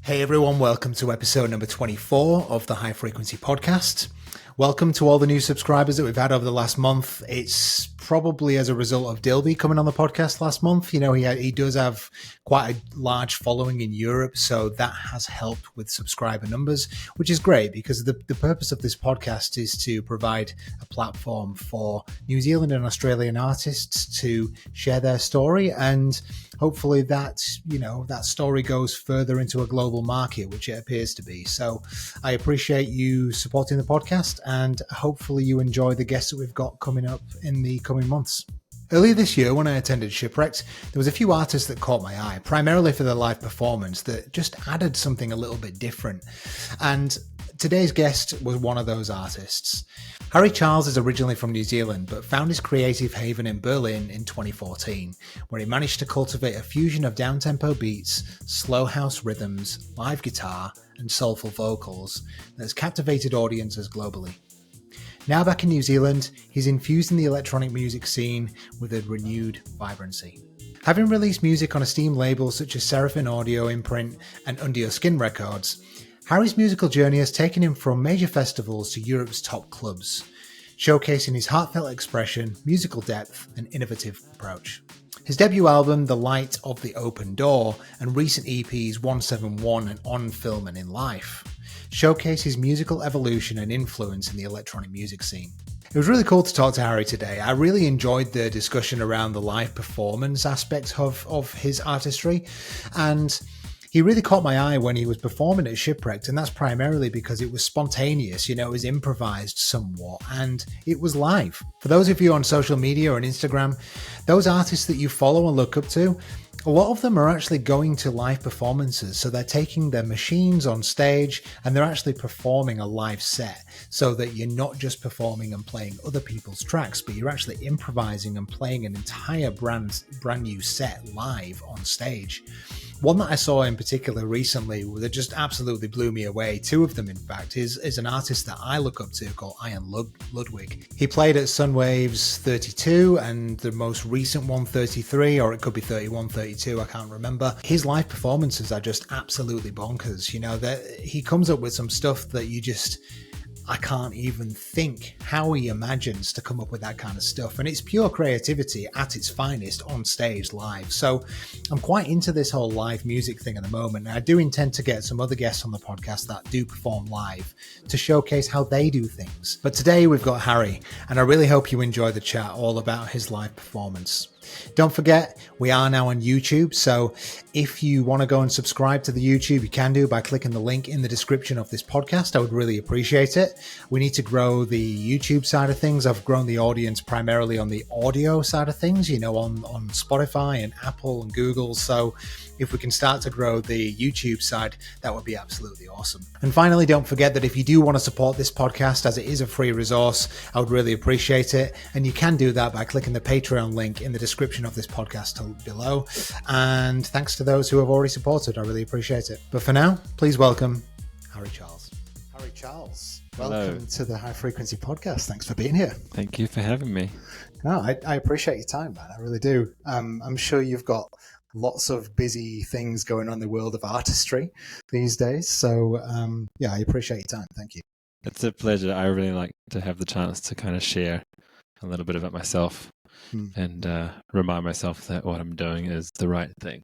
Hey everyone, welcome to episode number 24 of the High Frequency Podcast. Welcome to all the new subscribers that we've had over the last month. It's probably as a result of Dilby coming on the podcast last month. You know, he does have quite a large following in Europe, so that has helped with subscriber numbers, which is great because the purpose of this podcast is to provide a platform for New Zealand and Australian artists to share their story, and hopefully that story goes further into a global market, which it appears to be. So I appreciate you supporting the podcast, and hopefully you enjoy the guests that we've got coming up in the coming months. Earlier this year, when I attended Shipwrecked, there was a few artists that caught my eye, primarily for their live performance that just added something a little bit different. And today's guest was one of those artists. Harry Charles is originally from New Zealand, but found his creative haven in Berlin in 2014, where he managed to cultivate a fusion of downtempo beats, slow house rhythms, live guitar, and soulful vocals that has captivated audiences globally. Now back in New Zealand, he's infusing the electronic music scene with a renewed vibrancy. Having released music on esteemed labels such as Serafin Audio, Imprint, and Underyourskin records, Harry's musical journey has taken him from major festivals to Europe's top clubs, showcasing his heartfelt expression, musical depth, and innovative approach. His debut album, The Light of the Open Door, and recent EPs 171 and On Film and in Life, showcase his musical evolution and influence in the electronic music scene. It was really cool to talk to Harry today. I really enjoyed the discussion around the live performance aspect of his artistry, and he really caught my eye when he was performing at Shipwrecked, and that's primarily because it was spontaneous, it was improvised somewhat, and it was live. For those of you on social media or on Instagram, those artists that you follow and look up to, a lot of them are actually going to live performances. So they're taking their machines on stage and they're actually performing a live set, so that you're not just performing and playing other people's tracks, but you're actually improvising and playing an entire brand new set live on stage. One that I saw in particular recently that just absolutely blew me away, two of them in fact, is an artist that I look up to called Ian Ludwig. He played at Sunwaves 32 and the most recent one 33, or it could be 31, 32, I can't remember. His live performances are just absolutely bonkers. That he comes up with some stuff that I can't even think how he imagines to come up with that kind of stuff. And it's pure creativity at its finest on stage live. So I'm quite into this whole live music thing at the moment. And I do intend to get some other guests on the podcast that do perform live to showcase how they do things. But today we've got Harry, and I really hope you enjoy the chat all about his live performance. Don't forget, we are now on YouTube, so if you want to go and subscribe to the YouTube, you can do by clicking the link in the description of this podcast. I would really appreciate it. We need to grow the YouTube side of things. I've grown the audience primarily on the audio side of things, on Spotify and Apple and Google. So if we can start to grow the YouTube side, that would be absolutely awesome. And finally, don't forget that if you do want to support this podcast, as it is a free resource, I would really appreciate it. And you can do that by clicking the Patreon link in the description of this podcast below. And thanks to those who have already supported. I really appreciate it. But for now, please welcome Harry Charles. Harry Charles, welcome Hello. to the High Frequency Podcast. Thanks for being here. Thank you for having me. No, I appreciate your time, man. I really do. I'm sure you've got lots of busy things going on in the world of artistry these days. So, I appreciate your time. Thank you. It's a pleasure. I really like to have the chance to kind of share a little bit about myself and remind myself that what I'm doing is the right thing.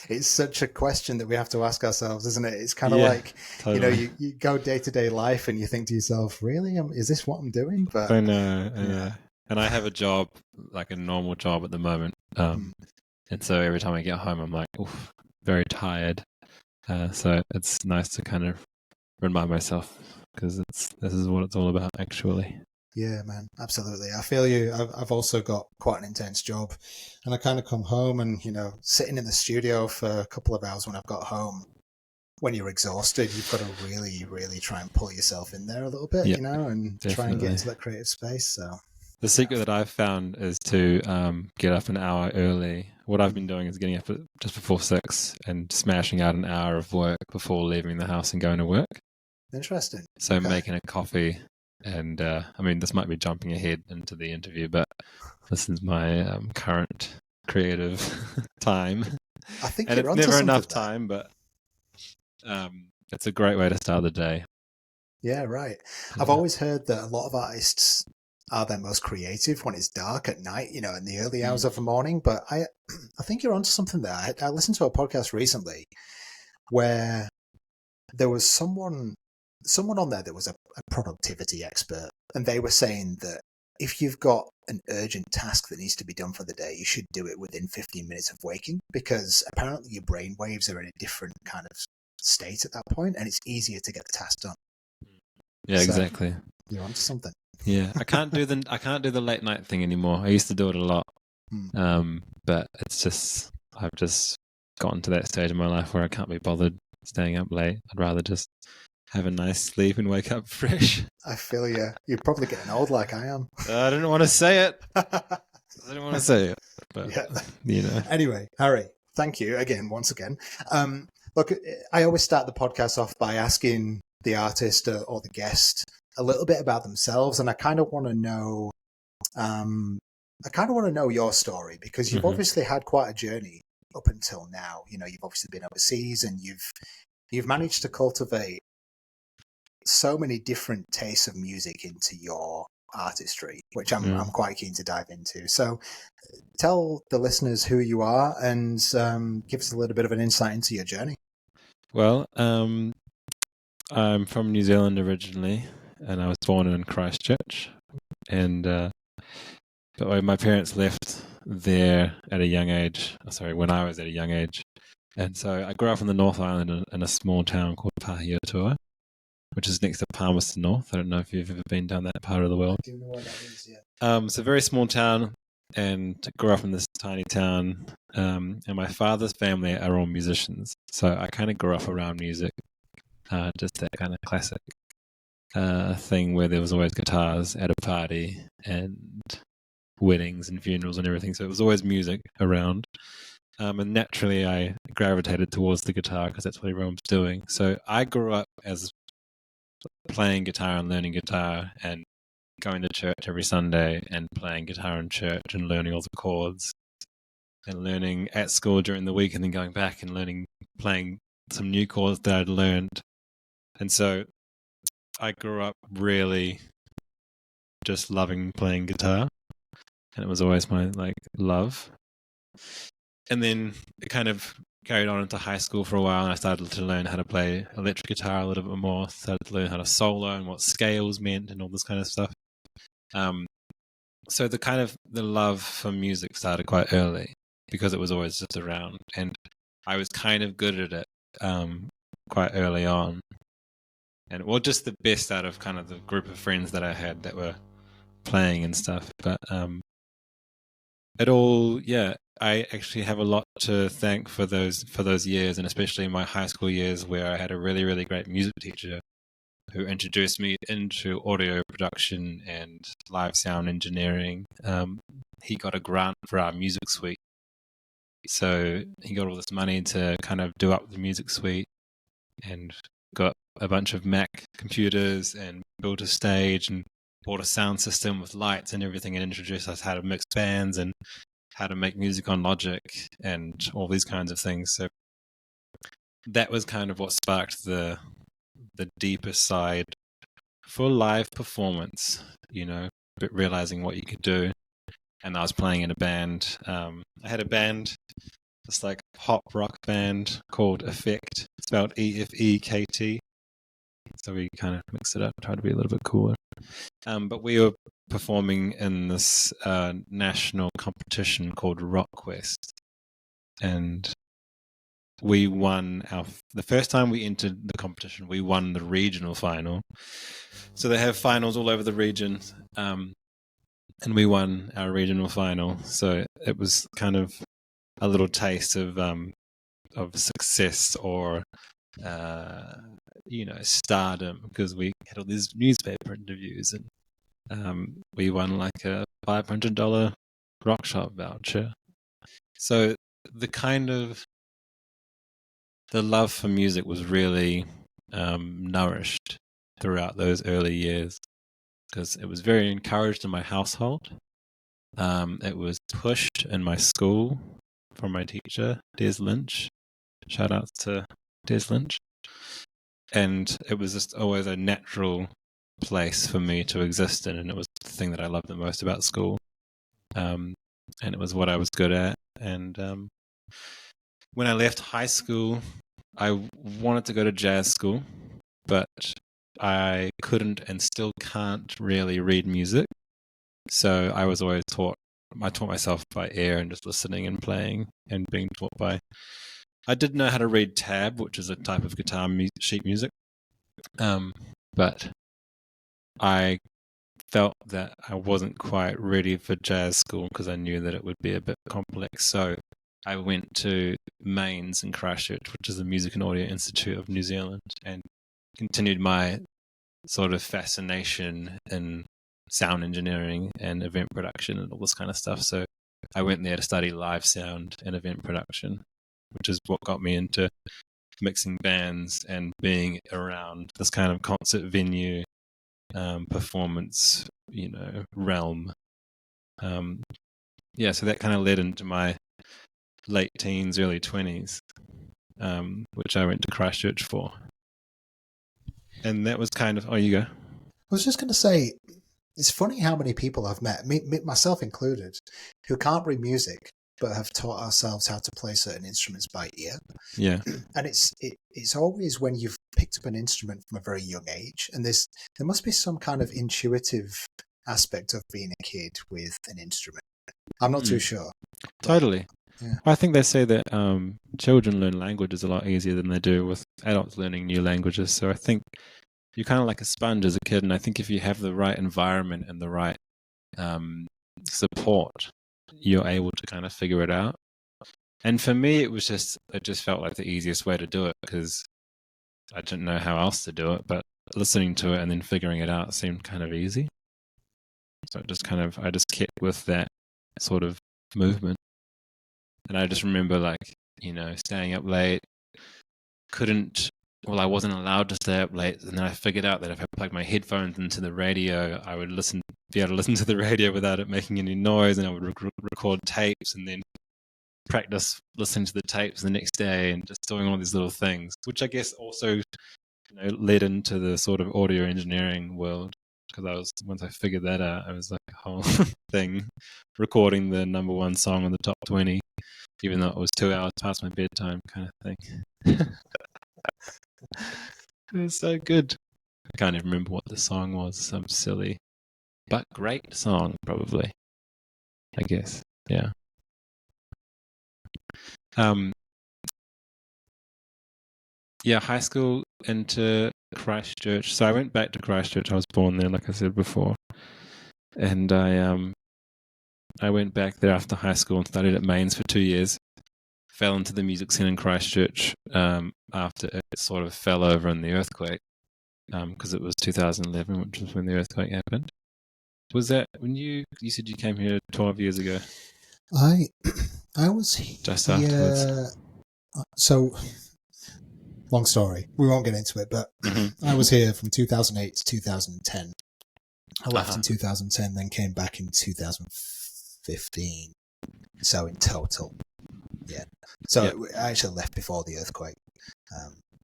It's such a question that we have to ask ourselves, isn't it? It's kind of like, totally. you go day-to-day life and you think to yourself, really, is this what I'm doing? But I know. And I have a job, like a normal job at the moment. And so every time I get home, I'm like, oof, very tired. So it's nice to kind of remind myself, because this is what it's all about, actually. Yeah, man, absolutely. I feel you. I've also got quite an intense job, and I kind of come home and, sitting in the studio for a couple of hours when I've got home, when you're exhausted, you've got to really, really try and pull yourself in there a little bit, and definitely. try and get into that creative space. So the secret that I've found is to get up an hour early. What I've been doing is getting up just before 6 and smashing out an hour of work before leaving the house and going to work. Interesting. So Okay. making a coffee. And this might be jumping ahead into the interview, but this is my current creative time. I think and you're it's onto never something enough there. time, but It's a great way to start the day. Yeah, right. I've Yeah. always heard that a lot of artists are their most creative when it's dark at night, you know, in the early hours of the morning. But I think you're onto something there. I listened to a podcast recently where there was someone on there that was a productivity expert, and they were saying that if you've got an urgent task that needs to be done for the day, you should do it within 15 minutes of waking, because apparently your brain waves are in a different kind of state at that point, and it's easier to get the task done. Yeah, So exactly. you're onto something. Yeah, I can't do the late night thing anymore. I used to do it a lot, but it's just I've just gotten to that stage in my life where I can't be bothered staying up late. I'd rather just have a nice sleep and wake up fresh. I feel you. You're probably getting old like I am. I didn't want to say it. I didn't want to say it, but Yeah. you know. Anyway, Harry, thank you again, once again. Look, I always start the podcast off by asking the artist or the guest a little bit about themselves, and I kind of want to know, your story, because you've obviously had quite a journey up until now. You know, you've obviously been overseas, and you've managed to cultivate so many different tastes of music into your artistry, which I'm quite keen to dive into. So tell the listeners who you are and give us a little bit of an insight into your journey. Well, I'm from New Zealand originally, and I was born in Christchurch. And but my parents left there at a young age. When I was at a young age, and so I grew up in the North Island in a small town called Pahiatua, which is next to Palmerston North. I don't know if you've ever been down that part of the world. I do know what that is, yeah. It's a very small town, and I grew up in this tiny town. And my father's family are all musicians, so I kind of grew up around music. Just that kind of classic thing where there was always guitars at a party and weddings and funerals and everything. So it was always music around. And naturally, I gravitated towards the guitar because that's what everyone was doing. So I grew up as playing guitar and learning guitar and going to church every Sunday and playing guitar in church and learning all the chords and learning at school during the week and then going back and playing some new chords that I'd learned. And so I grew up really just loving playing guitar, and it was always my love. And then it kind of carried on into high school for a while, and I started to learn how to play electric guitar a little bit more, started to learn how to solo and what scales meant and all this kind of stuff. So the love for music started quite early because it was always just around, and I was kind of good at it quite early on. And just the best out of kind of the group of friends that I had that were playing and stuff. But I actually have a lot to thank for those years, and especially my high school years where I had a really, really great music teacher who introduced me into audio production and live sound engineering. He got a grant for our music suite. So he got all this money to kind of do up the music suite and got a bunch of Mac computers and built a stage and bought a sound system with lights and everything and introduced us how to mix bands and how to make music on Logic and all these kinds of things. So that was kind of what sparked the deeper side for live performance, but realizing what you could do. And I was playing in a band. I had a band, this pop rock band called Effect, spelled EFEKT. So we kind of mixed it up, tried to be a little bit cooler. But we were performing in this national competition called Rock Quest. And we won the first time we entered the competition, we won the regional final. So they have finals all over the region. And we won our regional final. So it was kind of a little taste of success or stardom, because we had all these newspaper interviews and we won like a $500 rock shop voucher. So the love for music was really nourished throughout those early years, because it was very encouraged in my household. It was pushed in my school from my teacher, Des Lynch. Shout out to Des Lynch. And it was just always a natural place for me to exist in, and it was the thing that I loved the most about school. And it was what I was good at. And when I left high school, I wanted to go to jazz school, but I couldn't and still can't really read music. So I was always I taught myself by ear and just listening and playing and being taught by. I did know how to read tab, which is a type of guitar sheet music. But I felt that I wasn't quite ready for jazz school because I knew that it would be a bit complex. So I went to Mains in Christchurch, which is the Music and Audio Institute of New Zealand, and continued my sort of fascination in sound engineering and event production and all this kind of stuff. So I went there to study live sound and event production, which is what got me into mixing bands and being around this kind of concert venue performance, realm. So that kind of led into my late teens, early 20s, which I went to Christchurch for. And that was kind of, you go. I was just going to say, it's funny how many people I've met, me, myself included, who can't read music but have taught ourselves how to play certain instruments by ear. Yeah. And it's always when you've picked up an instrument from a very young age, and there must be some kind of intuitive aspect of being a kid with an instrument. I'm not too sure. Totally. Yeah. I think they say that children learn languages a lot easier than they do with adults learning new languages. So I think you're kind of like a sponge as a kid, and I think if you have the right environment and the right support, you're able to kind of figure it out. And for me, it just felt like the easiest way to do it because I didn't know how else to do it, but listening to it and then figuring it out seemed kind of easy. So I just kept with that sort of movement. And I just remember staying up late, I wasn't allowed to stay up late. And then I figured out that if I plugged my headphones into the radio, I would be able to listen to the radio without it making any noise. And I would record tapes and then practice listening to the tapes the next day and just doing all these little things, which I guess also led into the sort of audio engineering world. Because once I figured that out, I was like a whole thing, recording the number one song on the top 20, even though it was 2 hours past my bedtime kind of thing. It was so good. I can't even remember what the song was. Some silly, but great song, probably. I guess. Yeah. High school into Christchurch. So I went back to Christchurch. I was born there, like I said before. And I went back there after high school and studied at Mains for 2 years. Fell into the music scene in Christchurch after it sort of fell over in the earthquake, because it was 2011, which was when the earthquake happened. Was that when you said you came here 12 years ago? I was just here, afterwards. So, long story. We won't get into it, but I was here from 2008 to 2010. I left in 2010, then came back in 2015. So in total, yeah. So I actually left before the earthquake.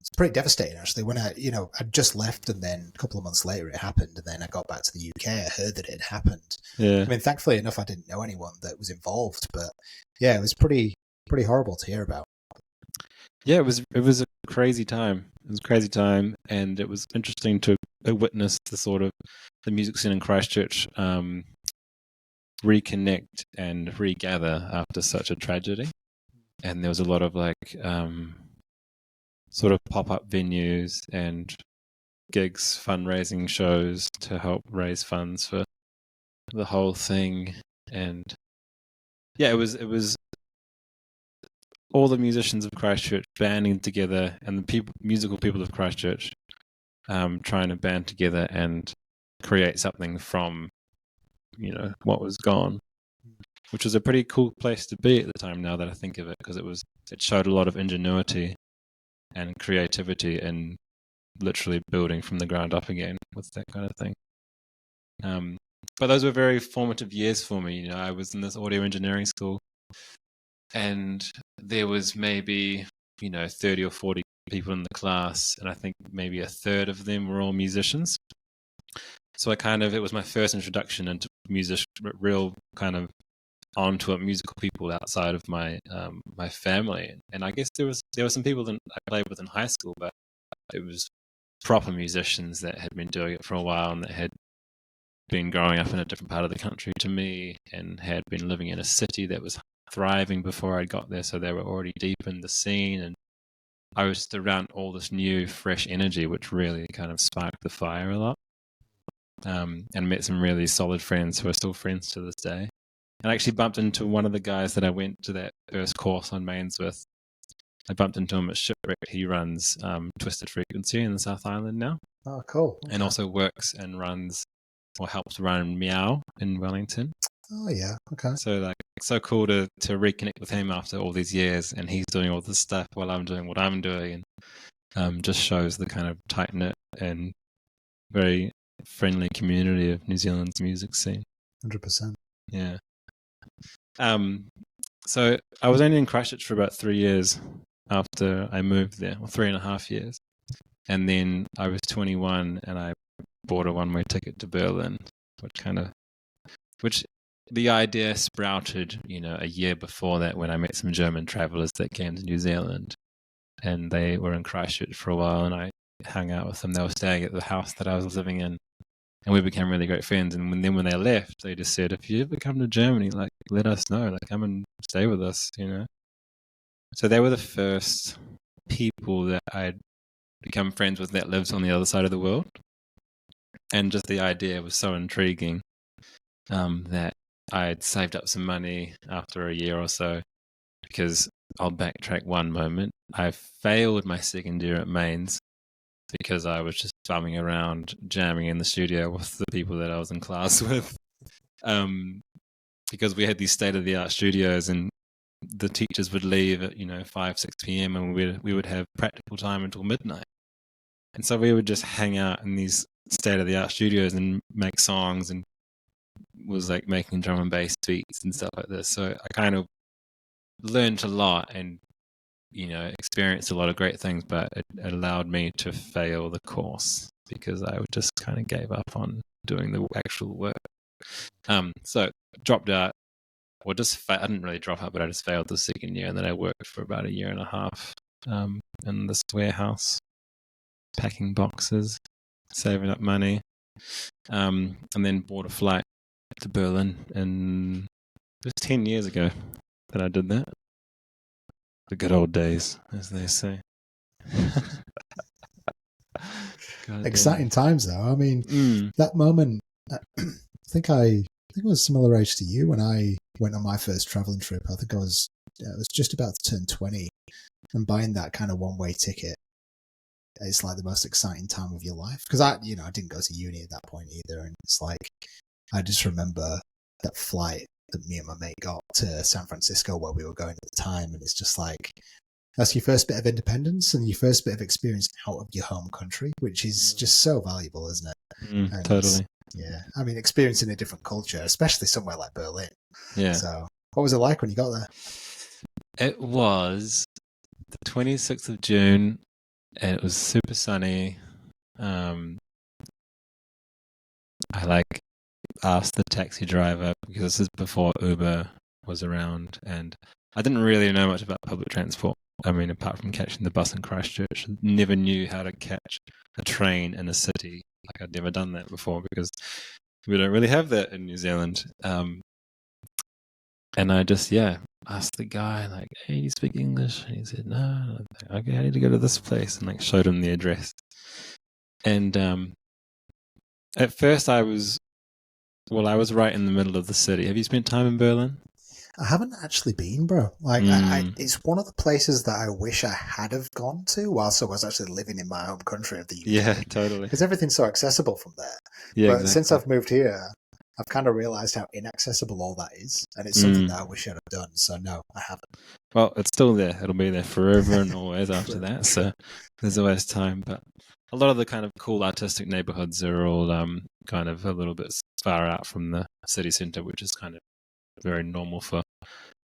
It's pretty devastating, actually. When I just left, and then a couple of months later it happened, and then I got back to the UK. I heard that it had happened. Yeah. I mean, thankfully enough, I didn't know anyone that was involved, but yeah, it was pretty horrible to hear about. Yeah, it was a crazy time. It was a crazy time, and it was interesting to witness the music scene in Christchurch reconnect and regather after such a tragedy. And there was a lot of sort of pop-up venues and gigs, fundraising shows to help raise funds for the whole thing. And yeah, it was all the musicians of Christchurch banding together, and the musical people of Christchurch trying to band together and create something from what was gone, which was a pretty cool place to be at the time, now that I think of it, because it showed a lot of ingenuity and creativity in literally building from the ground up again with that kind of thing. But those were very formative years for me. I was in this audio engineering school, and there was maybe 30 or 40 people in the class, and I think maybe a third of them were all musicians. So it was my first introduction into real kind of onto a musical people outside of my my family. And I guess there were some people that I played with in high school, but it was proper musicians that had been doing it for a while and that had been growing up in a different part of the country to me and had been living in a city that was thriving before I got there. So they were already deep in the scene, and I was just around all this new, fresh energy, which really kind of sparked the fire a lot. And met some really solid friends who are still friends to this day. And I actually bumped into one of the guys that I went to that first course on mains with. I bumped into him at Shipwreck. He runs Twisted Frequency in the South Island now. Oh, cool. Okay. And also works and runs or helps run Meow in Wellington. Oh, yeah. Okay. So so cool to reconnect with him after all these years, and he's doing all this stuff while I'm doing what I'm doing, and just shows the kind of tight-knit and very friendly community of New Zealand's music scene. 100%. Yeah. So I was only in Christchurch for about 3 years after I moved there, or 3.5 years. And then I was 21 and I bought a one-way ticket to Berlin, which the idea sprouted, a year before that when I met some German travelers that came to New Zealand, and they were in Christchurch for a while, and I hung out with them. They were staying at the house that I was living in, and we became really great friends. And when they left, they just said, if you ever come to Germany, let us know, come and stay with us, So they were the first people that I'd become friends with that lives on the other side of the world. And just the idea was so intriguing that I'd saved up some money after a year or so, because I'll backtrack one moment. I failed my second year at Mains because I was just bumming around, jamming in the studio with the people that I was in class with. Because we had these state-of-the-art studios, and the teachers would leave at 5, 6 p.m. and we would have practical time until midnight. And so we would just hang out in these state-of-the-art studios and make songs, and was making drum and bass beats and stuff like this. So I kind of learned a lot and experienced a lot of great things, but it allowed me to fail the course because I just kind of gave up on doing the actual work. So dropped out. I didn't really drop out, but I just failed the second year, and then I worked for about 1.5 years in this warehouse, packing boxes, saving up money, and then bought a flight to Berlin, and it was 10 years ago that I did that. The good old days, as they say. Exciting times, though. I mean, that moment, I think I was similar age to you when I went on my first traveling trip. I think I was just about to turn 20, and buying that kind of one-way ticket is the most exciting time of your life. Because I didn't go to uni at that point either, and it's I just remember that flight that me and my mate got to San Francisco where we were going at the time, and it's just that's your first bit of independence and your first bit of experience out of your home country, which is just so valuable, isn't it? Totally. Yeah, I mean, experiencing a different culture, especially somewhere like Berlin. Yeah. So, what was it like when you got there? It was the 26th of June, and it was super sunny. I asked the taxi driver, because this is before Uber was around, and I didn't really know much about public transport. I mean, apart from catching the bus in Christchurch, never knew how to catch a train in a city. I'd never done that before because we don't really have that in New Zealand. And I just, asked the guy, hey, do you speak English? And he said, no. Okay, I need to go to this place, and showed him the address. And at first I was right in the middle of the city. Have you spent time in Berlin? I haven't actually been, bro. It's one of the places that I wish I had have gone to whilst I was actually living in my home country of the UK. Yeah, totally. Because everything's so accessible from there. Yeah, but exactly. Since I've moved here, I've kind of realised how inaccessible all that is. And it's something that I wish I'd have done. So no, I haven't. Well, it's still there. It'll be there forever and always after that. So there's always time. But a lot of the kind of cool artistic neighborhoods are all kind of a little bit far out from the city centre, which is kind of very normal for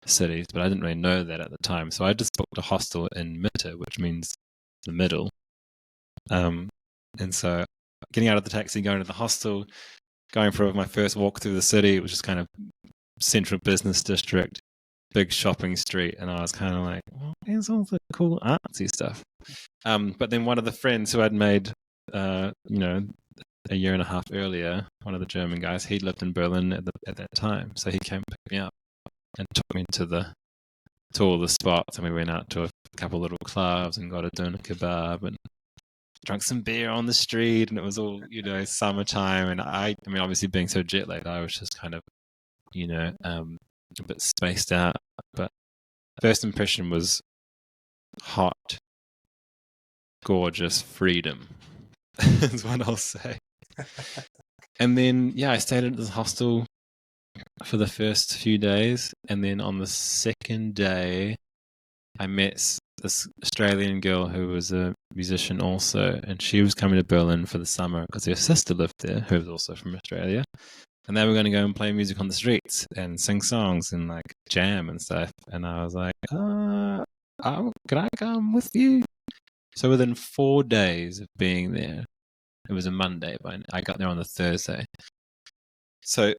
cities. But I didn't really know that at the time. So I just booked a hostel in Mitte, which means the middle. And so getting out of the taxi, going to the hostel, going for my first walk through the city, which is kind of central business district, big shopping street, and I was kind of like, well, there's all the cool artsy stuff. But then one of the friends who I'd made, a year and a half earlier, one of the German guys, he lived in Berlin at that time, so he came pick me up and took me to all the spots, and we went out to a couple little clubs and got a doner kebab and drank some beer on the street, and it was all summertime, and I mean, obviously being so jet lagged, I was just kind of a bit spaced out. But first impression was hot, gorgeous freedom is what I'll say. And then I stayed at this hostel for the first few days, and then on the second day I met this Australian girl who was a musician also, and she was coming to Berlin for the summer because her sister lived there, who was also from Australia, and they were going to go and play music on the streets and sing songs and like jam and stuff. And I was like, can I come with you? So within 4 days of being there, it was a Monday, but I got there on the Thursday. So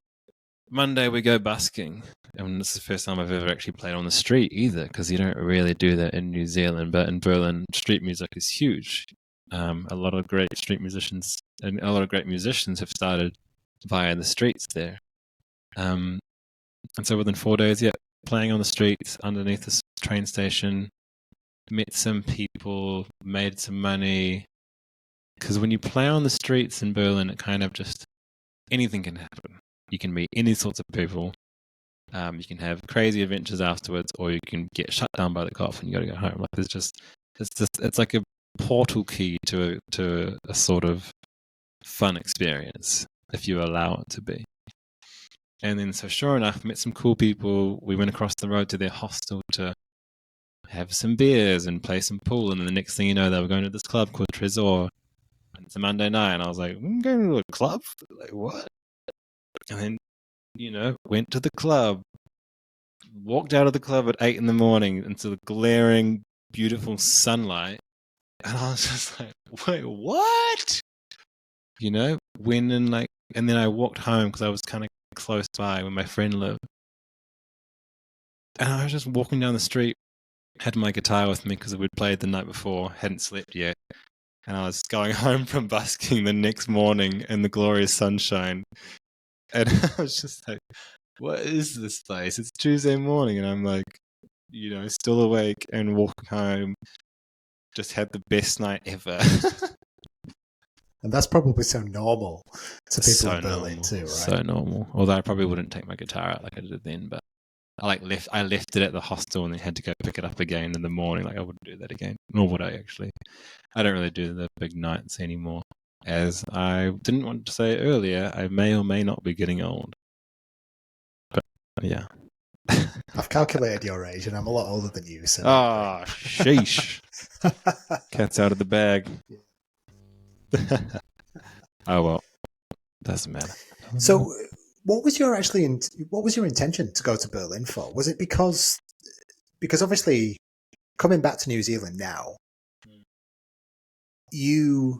Monday we go busking, and this is the first time I've ever actually played on the street either, because you don't really do that in New Zealand, but in Berlin street music is huge. A lot of great street musicians and a lot of great musicians have started via the streets there. And so within 4 days, playing on the streets underneath this train station, met some people, made some money. Because when you play on the streets in Berlin, it kind of just, anything can happen. You can meet any sorts of people. You can have crazy adventures afterwards, or you can get shut down by the cops and you got to go home. Like it's like a portal key to a sort of fun experience if you allow it to be. And then, so sure enough, met some cool people. We went across the road to their hostel to have some beers and play some pool. And then the next thing you know, they were going to this club called Tresor. And it's a Monday night, and I was like, I'm going to a club? Like, what? And then, went to the club, walked out of the club at 8 a.m. into the glaring, beautiful sunlight. And I was just like, wait, what? Went and and then I walked home because I was kind of close by where my friend lived. And I was just walking down the street, had my guitar with me because we'd played the night before, hadn't slept yet. And I was going home from busking the next morning in the glorious sunshine. And I was just like, what is this place? It's Tuesday morning, and I'm like, still awake and walking home. Just had the best night ever. And that's probably so normal to people in Berlin normal, too, right? So normal. Although I probably wouldn't take my guitar out like I did then, but I left it at the hostel and then had to go pick it up again in the morning. Like I wouldn't do that again. Nor would I actually. I don't really do the big nights anymore. As I didn't want to say earlier, I may or may not be getting old. But yeah. I've calculated your age, and I'm a lot older than you. So. Ah, sheesh. Cat's out of the bag. Oh well, doesn't matter. So, what was your intention to go to Berlin for? Was it because obviously coming back to New Zealand now, you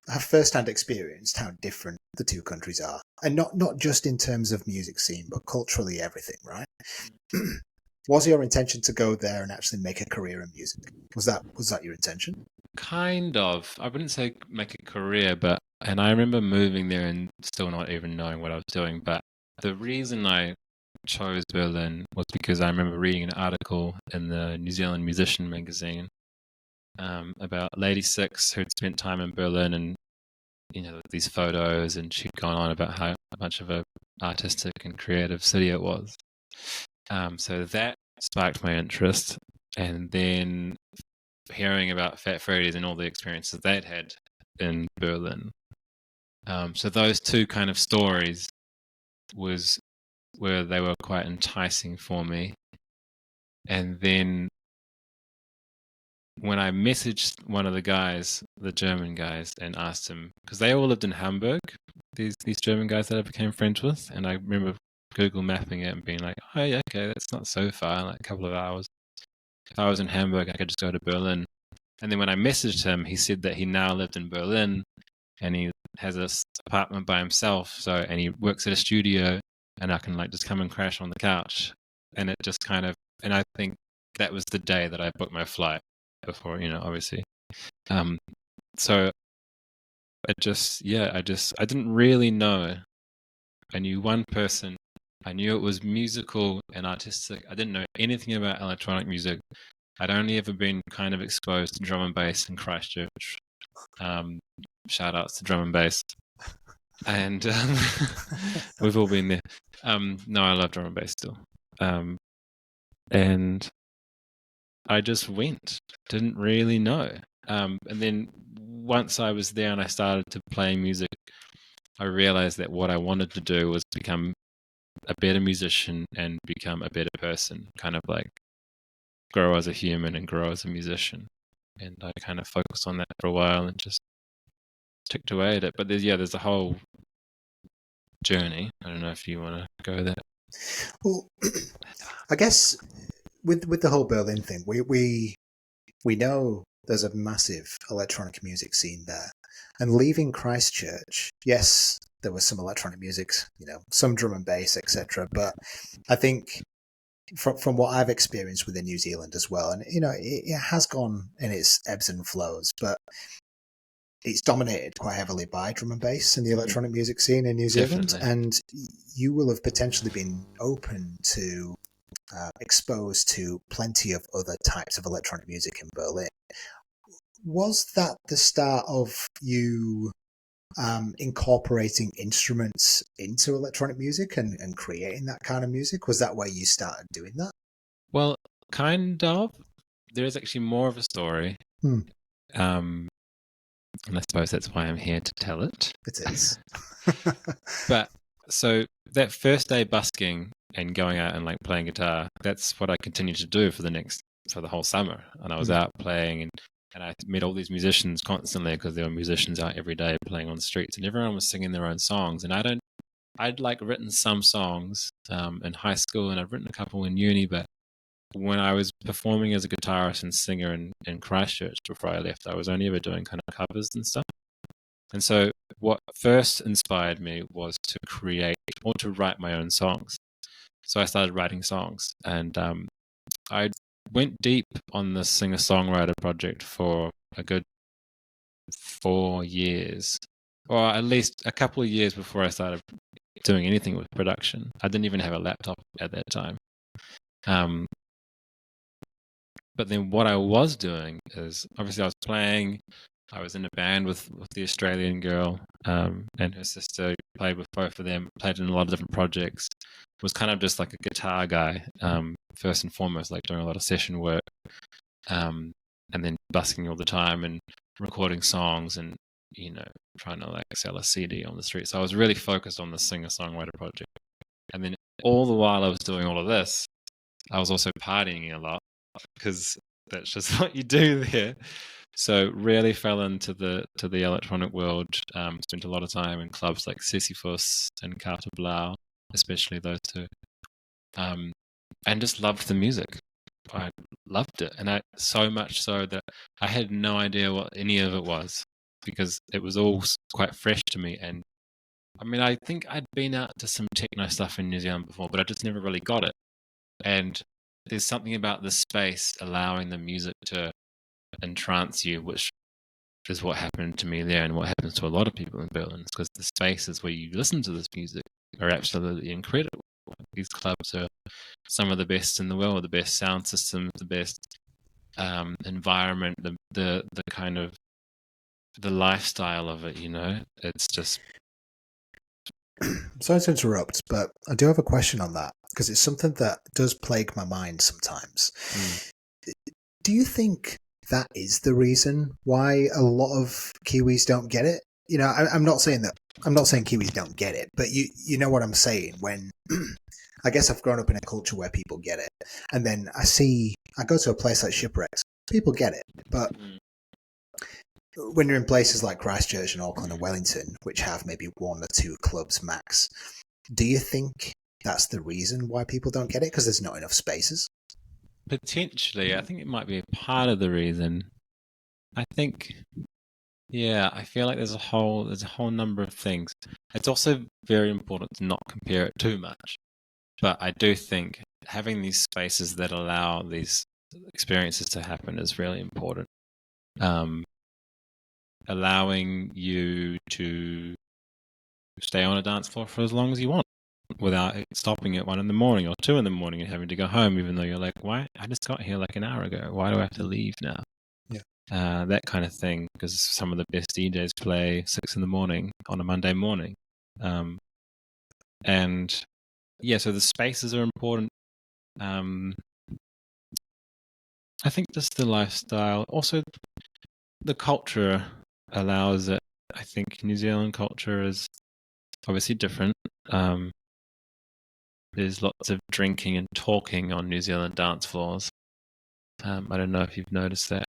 have first-hand experienced how different the two countries are, and not just in terms of music scene, but culturally everything, right? Was your intention to go there and actually make a career in music? Was that your intention? Kind of. I wouldn't say make a career, and I remember moving there and still not even knowing what I was doing. But the reason I chose Berlin was because I remember reading an article in the New Zealand Musician magazine about Lady Six who'd spent time in Berlin, and these photos, and she'd gone on about how much of a artistic and creative city it was. So that sparked my interest, and then hearing about Fat Freddy's and all the experiences they'd had in Berlin. So those two kind of stories was where they were quite enticing for me. And then when I messaged one of the guys, the German guys, and asked him, because they all lived in Hamburg, these German guys that I became friends with, and I remember Google mapping it and being like, oh yeah, okay, that's not so far, like a couple of hours. If I was in Hamburg, I could just go to Berlin. And then when I messaged him, he said that he now lived in Berlin and he has this apartment by himself. So, and he works at a studio, and I can like just come and crash on the couch. And it just kind of, and I think that was the day that I booked my flight before, obviously. So it just, I didn't really know. I knew one person. I knew it was musical and artistic. I didn't know anything about electronic music. I'd only ever been kind of exposed to drum and bass in Christchurch. Shout outs to drum and bass. And we've all been there. No, I love drum and bass still. And I just went. Didn't really know. And then once I was there and I started to play music, I realized that what I wanted to do was become a better musician and become a better person, kind of like grow as a human and grow as a musician. And I kind of focused on that for a while and just ticked away at it. But there's a whole journey. I don't know if you want to go there. Well, I guess with the whole Berlin thing, we know there's a massive electronic music scene there. And leaving Christchurch, yes, there was some electronic music, some drum and bass, etc. But I think from what I've experienced within New Zealand as well, and it has gone in its ebbs and flows, but it's dominated quite heavily by drum and bass in the electronic music scene in New Zealand. Definitely. And you will have potentially been open to exposed to plenty of other types of electronic music in Berlin. Was that the start of you incorporating instruments into electronic music and creating that kind of music? Was that where you started doing that? Well, kind of. There is actually more of a story. And I suppose that's why I'm here to tell it. It is. But so that first day busking and going out and like playing guitar, that's what I continued to do for the whole summer. And I was out playing and I met all these musicians constantly because there were musicians out every day playing on the streets and everyone was singing their own songs. And I'd like written some songs in high school and I'd written a couple in uni, but when I was performing as a guitarist and singer in Christchurch before I left, I was only ever doing kind of covers and stuff. And so what first inspired me was to create or to write my own songs. So I started writing songs and I went deep on the singer-songwriter project for a good 4 years, or at least a couple of years before I started doing anything with production. I didn't even have a laptop at that time. But then what I was doing is obviously I was playing. I was in a band with the Australian girl and her sister. Played with both of them. Played in a lot of different projects. Was kind of just like a guitar guy first and foremost, like doing a lot of session work, and then busking all the time and recording songs and trying to like sell a CD on the street. So I was really focused on the singer-songwriter project. And then all the while I was doing all of this, I was also partying a lot, because that's just what you do there. So really fell into the electronic world. Spent a lot of time in clubs like Sisyphus and Carter Blau, especially those two. And just loved the music. I loved it, and I so much so that I had no idea what any of it was because it was all quite fresh to me. And I mean, I think I'd been out to some techno stuff in New Zealand before, but I just never really got it. And there's something about the space allowing the music to entrance you, which is what happened to me there and what happens to a lot of people in Berlin, because the spaces where you listen to this music are absolutely incredible. These clubs are some of the best in the world, the best sound systems, the best environment, the kind of the lifestyle of it, it's just... Sorry to interrupt, but I do have a question on that because it's something that does plague my mind sometimes. Do you think that is the reason why a lot of Kiwis don't get it? I'm not saying Kiwis don't get it, but you know what I'm saying. When I guess I've grown up in a culture where people get it, and then I go to a place like Shipwrecks, people get it, but when you're in places like Christchurch and Auckland and Wellington, which have maybe one or two clubs max, do you think that's the reason why people don't get it? Because there's not enough spaces? Potentially. I think it might be a part of the reason. I think, yeah, I feel like there's a whole number of things. It's also very important to not compare it too much. But I do think having these spaces that allow these experiences to happen is really important. Allowing you to stay on a dance floor for as long as you want without stopping at 1 a.m. or 2 a.m. and having to go home, even though you're like, why? I just got here like an hour ago. Why do I have to leave now? Yeah. That kind of thing, because some of the best DJs play 6 a.m. on a Monday morning. And yeah, so the spaces are important. I think just the lifestyle, also the culture allows it. I think New Zealand culture is obviously different. There's lots of drinking and talking on New Zealand dance floors. I don't know if you've noticed that.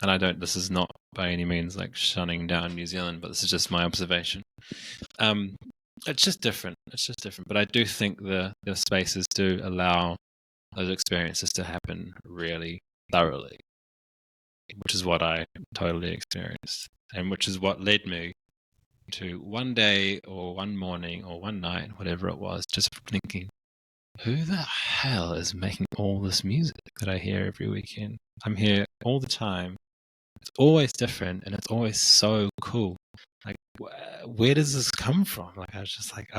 And I don't, this is not by any means like shunning down New Zealand, but this is just my observation. It's just different. But I do think the spaces do allow those experiences to happen really thoroughly, which is what I totally experienced, and which is what led me to one day or one morning or one night, whatever it was, just thinking, who the hell is making all this music that I hear every weekend? I'm here all the time. It's always different, and it's always so cool. Like, where does this come from? Like, I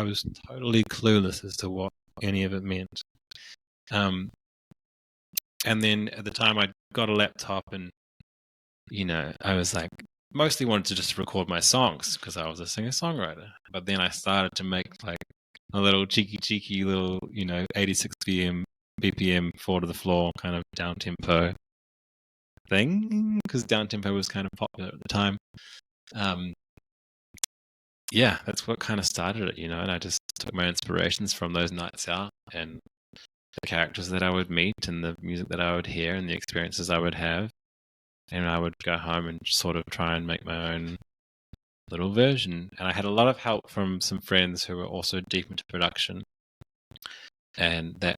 was totally clueless as to what any of it meant. And then at the time I got a laptop, and, I was like, mostly wanted to just record my songs because I was a singer-songwriter. But then I started to make like a little cheeky little, 86 BPM, 4 to the floor kind of downtempo thing, because downtempo was kind of popular at the time. Yeah, that's what kind of started it, and I just took my inspirations from those nights out and the characters that I would meet and the music that I would hear and the experiences I would have. And I would go home and sort of try and make my own little version. And I had a lot of help from some friends who were also deep into production. And that,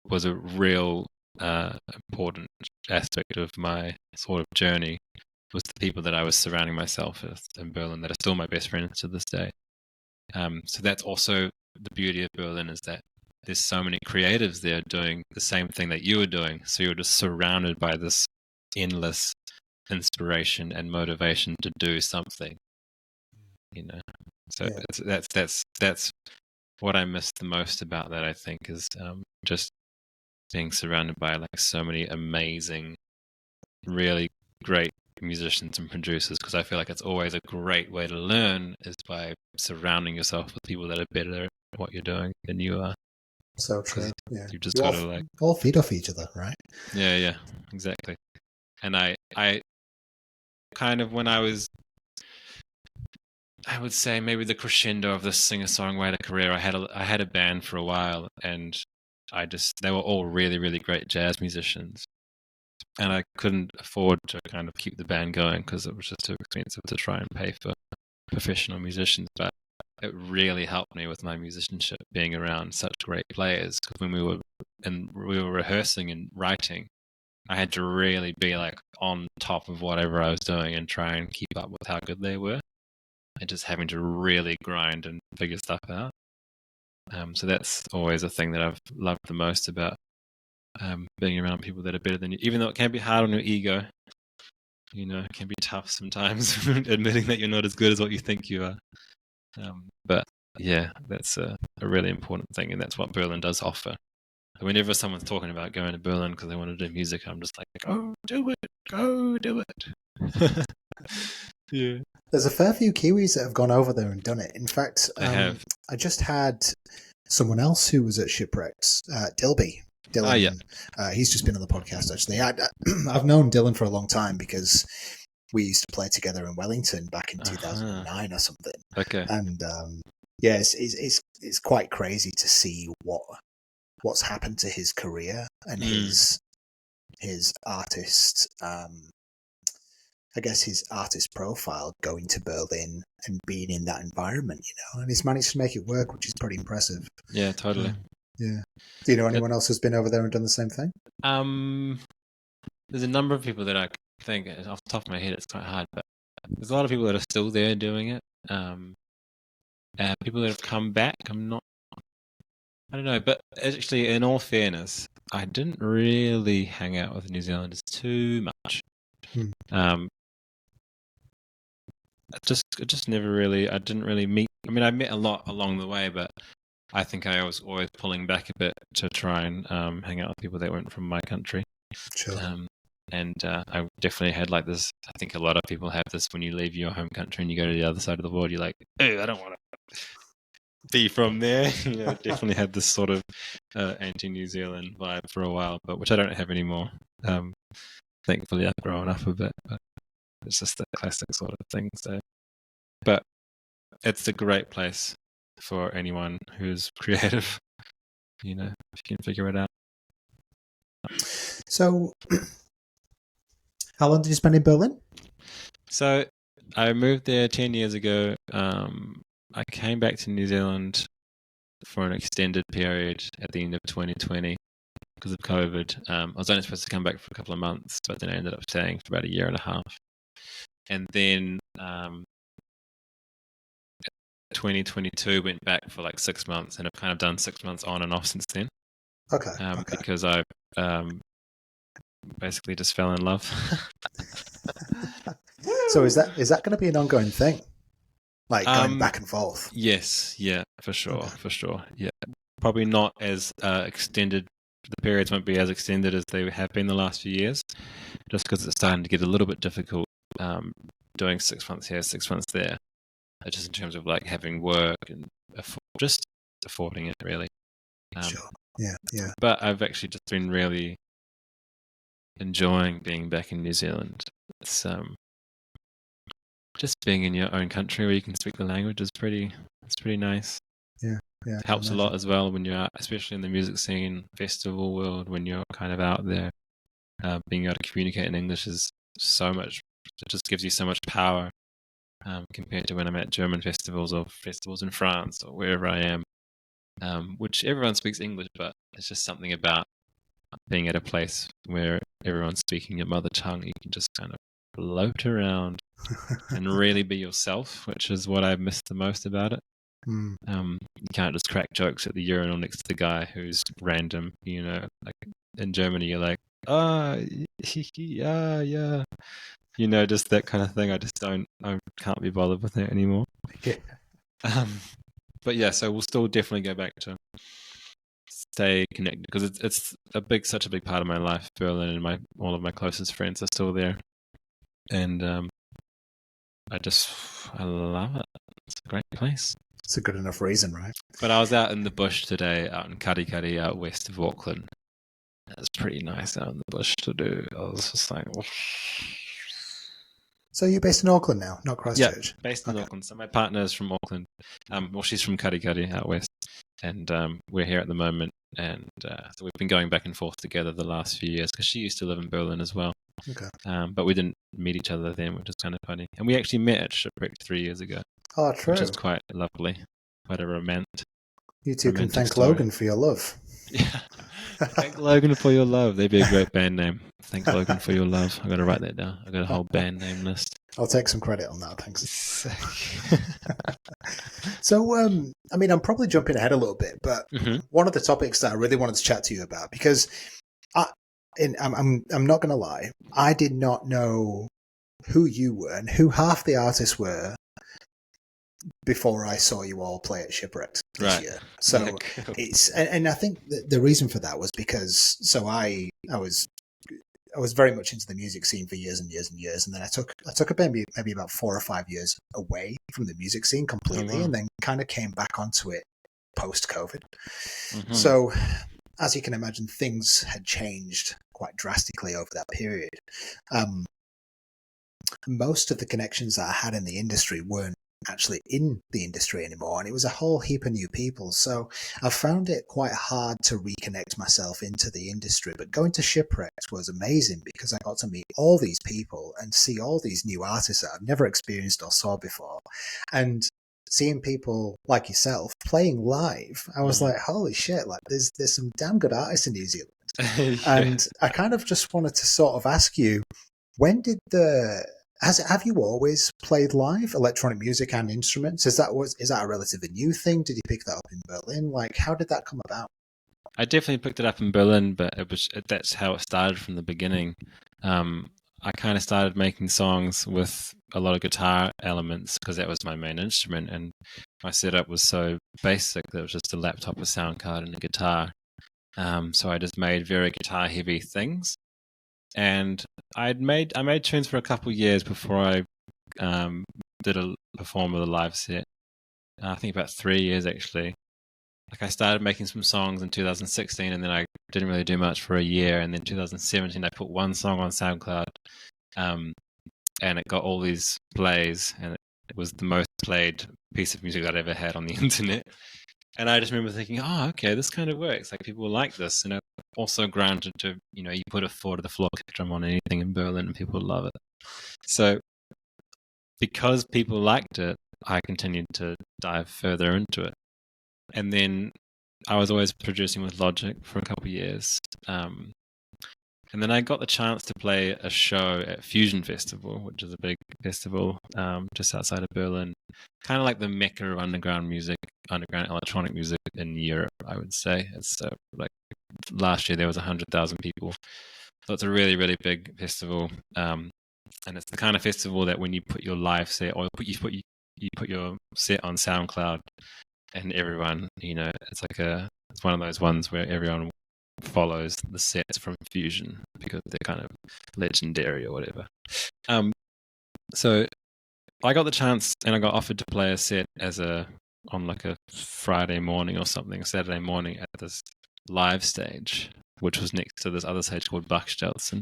was a real important aspect of my sort of journey, was the people that I was surrounding myself with in Berlin that are still my best friends to this day. So that's also the beauty of Berlin, is that there's so many creatives there doing the same thing that you were doing. So you're just surrounded by this endless inspiration and motivation to do something, So yeah. That's what I miss the most about that, I think, is just being surrounded by like so many amazing, really great musicians and producers, because I feel like it's always a great way to learn is by surrounding yourself with people that are better at what you're doing than you are. So true. Yeah, you've just got to all feed off each other, right? Yeah, exactly. And I kind of, when I would say maybe the crescendo of this singer-songwriter career, I had a band for a while, and they were all really, really great jazz musicians. And I couldn't afford to kind of keep the band going because it was just too expensive to try and pay for professional musicians. But it really helped me with my musicianship, being around such great players. Because when we were rehearsing and writing, I had to really be like on top of whatever I was doing and try and keep up with how good they were, and just having to really grind and figure stuff out. So that's always a thing that I've loved the most about being around people that are better than you, even though it can be hard on your ego. It can be tough sometimes admitting that you're not as good as what you think you are. But yeah, that's a really important thing, and that's what Berlin does offer. Whenever someone's talking about going to Berlin because they want to do music, I'm just like, go do it. Yeah. There's a fair few Kiwis that have gone over there and done it. In fact, I just had someone else who was at Shipwrecks, Dilby. Dylan, oh, yeah. He's just been on the podcast, actually. I've known Dylan for a long time because we used to play together in Wellington back in 2009 or something. Okay. And yeah, it's quite crazy to see what's happened to his career and his artist, I guess his artist profile, going to Berlin and being in that environment, and he's managed to make it work, which is pretty impressive. Yeah, totally. Yeah. Do you know anyone else who's been over there and done the same thing? There's a number of people that I think off the top of my head, it's quite hard, but there's a lot of people that are still there doing it. People that have come back, I don't know, but actually, in all fairness, I didn't really hang out with New Zealanders too much. I just never really, I didn't really meet. I mean, I met a lot along the way, but I think I was always pulling back a bit to try and hang out with people that weren't from my country. Sure. And I definitely had like this. I think a lot of people have this when you leave your home country and you go to the other side of the world. You're like, "Ew, I don't want to be from there." Definitely had this sort of anti-New Zealand vibe for a while, but which I don't have anymore. Thankfully, I've grown up a bit, but it's just the classic sort of thing. So, but it's a great place for anyone who's creative. If you can figure it out. So, how long did you spend in Berlin? So, I moved there 10 years ago. I came back to New Zealand for an extended period at the end of 2020 because of COVID. I was only supposed to come back for a couple of months, but then I ended up staying for about a year and a half. And then 2022 went back for like 6 months, and I've kind of done 6 months on and off since then. Okay. Because I basically just fell in love. So is that going to be an ongoing thing? Like going back and forth? Yes, yeah, for sure. Yeah, probably not as extended. The periods won't be as extended as they have been the last few years, just because it's starting to get a little bit difficult doing 6 months here, 6 months there, just in terms of like having work and just affording it really. Sure. Yeah. But I've actually just been really enjoying being back in New Zealand. It's just being in your own country where you can speak the language is pretty nice. Yeah. It helps a lot as well when you're out, especially in the music scene, festival world, when you're kind of out there. Being able to communicate in English is so much, it just gives you so much power compared to when I'm at German festivals or festivals in France or wherever I am, which everyone speaks English, but it's just something about being at a place where everyone's speaking your mother tongue. You can just kind of float around and really be yourself, which is what I miss the most about it. You can't just crack jokes at the urinal next to the guy who's random. Like in Germany, you're like, yeah, just that kind of thing. I can't be bothered with that anymore. Yeah. But yeah, so we'll still definitely go back to stay connected because it's such a big part of my life. Berlin and all of my closest friends are still there, and I love it. It's a great place. It's a good enough reason, right? But I was out in the bush today, out in Karikari, out west of Auckland. It was pretty nice out in the bush to do. I was just like, oh. So you're based in Auckland now, not Christchurch? Yeah, based in Auckland. So my partner is from Auckland. She's from Karikari out west, and we're here at the moment. And so we've been going back and forth together the last few years because she used to live in Berlin as well. Okay. But we didn't meet each other then, which is kind of funny. And we actually met at Shipwreck 3 years ago. Oh, true. Which is quite lovely. Quite a romantic. You two can thank Logan for your love. Yeah. Thank Logan for your love. That'd be a great band name. Thank Logan for your love. I've got to write that down. I've got a whole band name list. I'll take some credit on that, thanks. So, I'm probably jumping ahead a little bit, but one of the topics that I really wanted to chat to you about, because I'm not going to lie, I did not know who you were and who half the artists were before I saw you all play at Shipwrecked this year. So yeah, cool. And I think the reason for that was because I was very much into the music scene for years and years and years, and then I took maybe about 4 or 5 years away from the music scene completely, and then kind of came back onto it post COVID. So, as you can imagine, things had changed quite drastically over that period. Most of the connections that I had in the industry weren't actually in the industry anymore, and it was a whole heap of new people, so I found it quite hard to reconnect myself into the industry. But going to Shipwrecked was amazing because I got to meet all these people and see all these new artists that I've never experienced or saw before, and seeing people like yourself playing live, I was like, holy shit, like there's some damn good artists in New Zealand. And I kind of just wanted to sort of ask you, When did have you always played live electronic music and instruments? Is that a relatively new thing? Did you pick that up in Berlin? Like, how did that come about? I definitely picked it up in Berlin, but that's how it started from the beginning. I kind of started making songs with a lot of guitar elements because that was my main instrument, and my setup was so basic that it was just a laptop, a sound card, and a guitar. So I just made very guitar heavy things, and I made tunes for a couple of years before I did a perform with a live set. I think about 3 years actually. Like I started making some songs in 2016, and then I didn't really do much for a year. And then 2017, I put one song on SoundCloud, um, and it got all these plays, and it was the most played piece of music I'd ever had on the internet. And I just remember thinking, oh, okay, this kind of works. Like people like this, and also granted to, you put a four to the floor kick drum on anything in Berlin, and people love it. So because people liked it, I continued to dive further into it. And then I was always producing with Logic for a couple of years. And then I got the chance to play a show at Fusion Festival, which is a big festival just outside of Berlin, kind of like the mecca of underground music, underground electronic music in Europe, I would say. It's like last year there was 100,000 people. So it's a really, really big festival. And it's the kind of festival that when you put your live set or you put your set on SoundCloud, and everyone, it's one of those ones where everyone follows the sets from Fusion because they're kind of legendary or whatever. So I got the chance and I got offered to play a set on like a Friday morning or something, Saturday morning at this live stage, which was next to this other stage called Bachstelzen.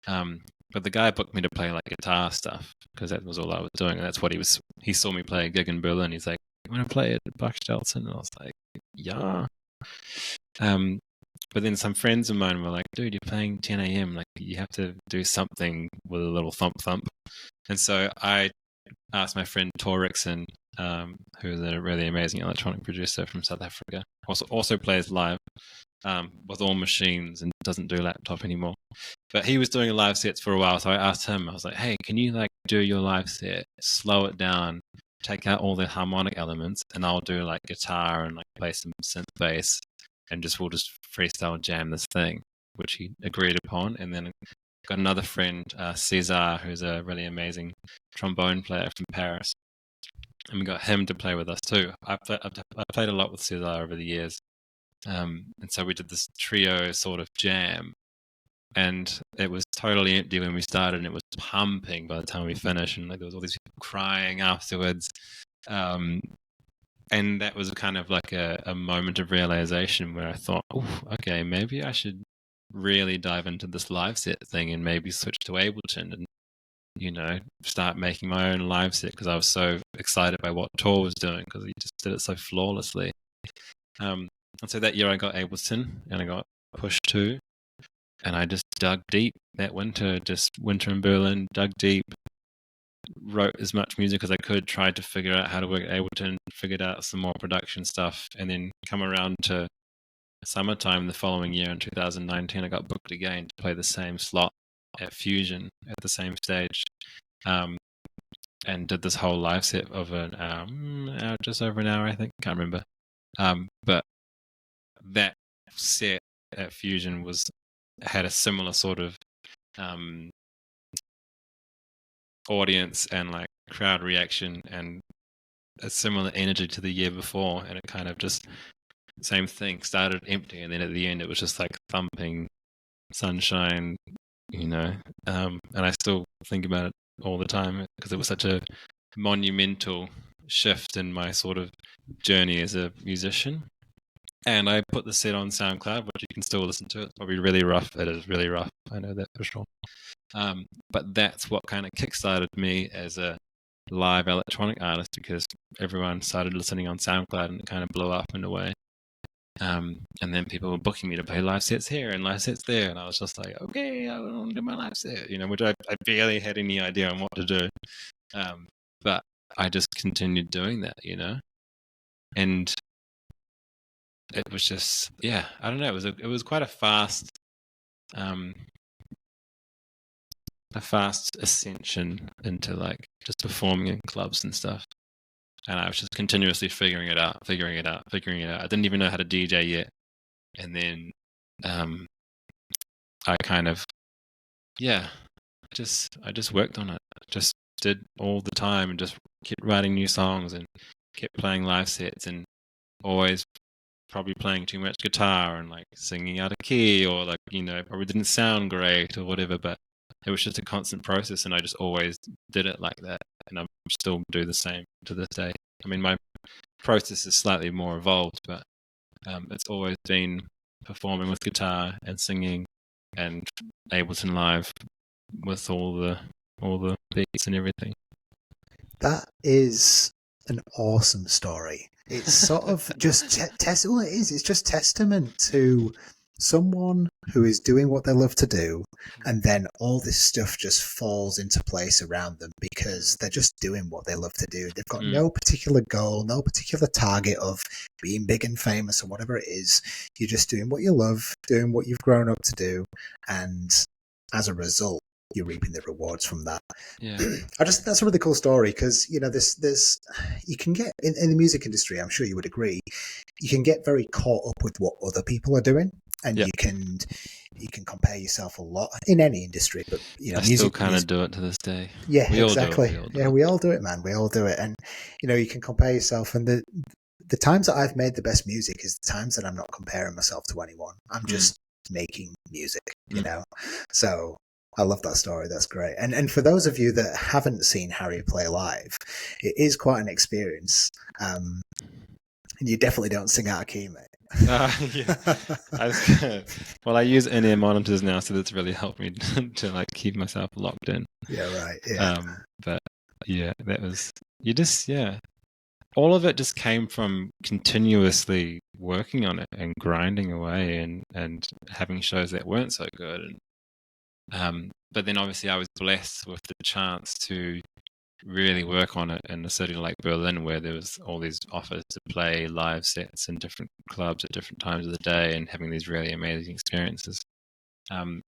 But the guy booked me to play like guitar stuff because that was all I was doing. And that's what he saw me play a gig in Berlin. He's like, "You want to play at Bachstelzen?" And I was like, "Yeah." But then some friends of mine were like, "Dude, you're playing 10 a.m. Like you have to do something with a little thump thump." And so I asked my friend Tor Rickson, who's a really amazing electronic producer from South Africa, also plays live with all machines and doesn't do laptop anymore. But he was doing live sets for a while, so I asked him. I was like, "Hey, can you like do your live set, slow it down, take out all the harmonic elements, and I'll do like guitar and like play some synth bass, and we'll just freestyle jam this thing," which he agreed upon. And then got another friend, Cesar, who's a really amazing trombone player from Paris, and we got him to play with us too. I played a lot with Cesar over the years, and so we did this trio sort of jam. And it was totally empty when we started, and it was pumping by the time we finished. And like there was all these people crying afterwards, and that was kind of like a moment of realization where I thought, "Oh, okay, maybe I should really dive into this live set thing and maybe switch to Ableton and start making my own live set," because I was so excited by what Tor was doing because he just did it so flawlessly. And so that year I got Ableton and I got Push 2. And I just dug deep that winter, just winter in Berlin, dug deep, wrote as much music as I could, tried to figure out how to work at Ableton, figured out some more production stuff, and then come around to summertime the following year in 2019, I got booked again to play the same slot at Fusion at the same stage, and did this whole live set of an hour, just over an hour, I think, can't remember. But that set at Fusion had a similar sort of audience and like crowd reaction and a similar energy to the year before, and it kind of just same thing, started empty and then at the end it was just like thumping sunshine, and I still think about it all the time because it was such a monumental shift in my sort of journey as a musician. And I put the set on SoundCloud, which you can still listen to. It's probably really rough. It is really rough. I know that for sure. But that's what kind of kickstarted me as a live electronic artist because everyone started listening on SoundCloud and it kind of blew up in a way. And then people were booking me to play live sets here and live sets there. And I was just like, okay, I want to do my live set, which I barely had any idea on what to do. But I just continued doing that, and it was just, yeah, I don't know. It was quite a fast a fast ascension into like just performing in clubs and stuff. And I was just continuously figuring it out. I didn't even know how to DJ yet. And then I kind of, I just worked on it. Just did all the time and just kept writing new songs and kept playing live sets and always probably playing too much guitar and like singing out of key or like, probably didn't sound great or whatever, but it was just a constant process and I just always did it like that. And I still do the same to this day. I mean, my process is slightly more evolved, but it's always been performing with guitar and singing and Ableton Live with all the beats and everything. That is an awesome story. It's sort of just well, it is. It's just testament to someone who is doing what they love to do, and then all this stuff just falls into place around them because they're just doing what they love to do. They've got no particular goal, no particular target of being big and famous or whatever it is. You're just doing what you love, doing what you've grown up to do, and as a result, you're reaping the rewards from that. Yeah, I just think that's a really cool story because there's you can get in the music industry. I'm sure you would agree. You can get very caught up with what other people are doing, and you can compare yourself a lot in any industry. But I still kind of do it to this day. Yeah, exactly. We all do it, man. We all do it, and you can compare yourself. And the times that I've made the best music is the times that I'm not comparing myself to anyone. I'm just making music, So I love that story. That's great. And for those of you that haven't seen Harry play live, it is quite an experience. And you definitely don't sing out of key, mate. I use in-ear monitors now, so that's really helped me to like keep myself locked in. Yeah, right. Yeah. But yeah, that was all of it just came from continuously working on it and grinding away and having shows that weren't so good. And but then obviously I was blessed with the chance to really work on it in a city like Berlin, where there was all these offers to play live sets in different clubs at different times of the day and having these really amazing experiences. And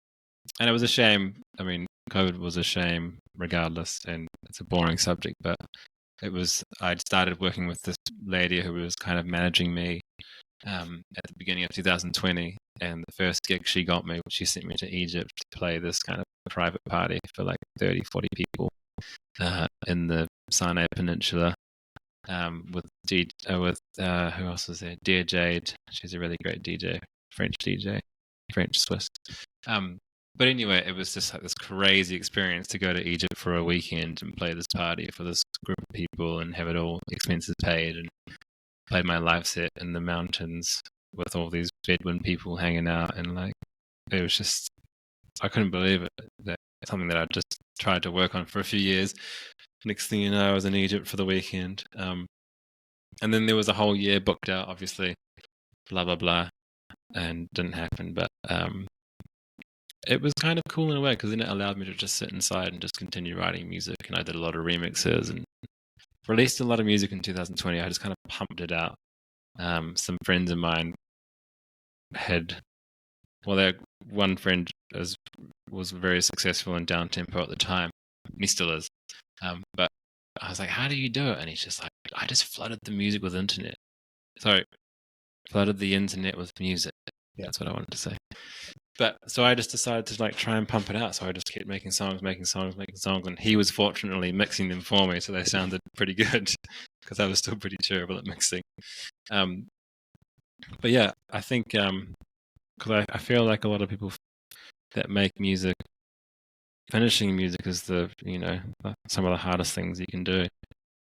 it was a shame. I mean, COVID was a shame regardless, and it's a boring subject, but I'd started working with this lady who was kind of managing me at the beginning of 2020, and the first gig she got me, she sent me to Egypt to play this kind of private party for like 30, 40 people in the Sinai Peninsula with who else was there? Dear Jade. She's a really great DJ, French Swiss. But anyway, it was just like this crazy experience to go to Egypt for a weekend and play this party for this group of people and have it all expenses paid, and played my live set in the mountains with all these Bedouin people hanging out, and like it was just, I couldn't believe it. That something that I just tried to work on for a few years. Next thing you know, I was in Egypt for the weekend. And then there was a whole year booked out, obviously, blah, blah, blah, and didn't happen. But it was kind of cool in a way, because then it allowed me to just sit inside and just continue writing music. And I did a lot of remixes and released a lot of music in 2020. I just kind of pumped it out. Some friends of mine one friend was very successful in downtempo at the time, and he still is. But I was like, how do you do it? And he's just like, I just flooded the music with internet. Sorry, flooded the internet with music. Yeah. That's what I wanted to say. But so I just decided to like try and pump it out. So I just kept making songs. And he was fortunately mixing them for me, so they sounded pretty good because I was still pretty terrible at mixing. But yeah, I think because I feel like a lot of people that make music, finishing music is some of the hardest things you can do.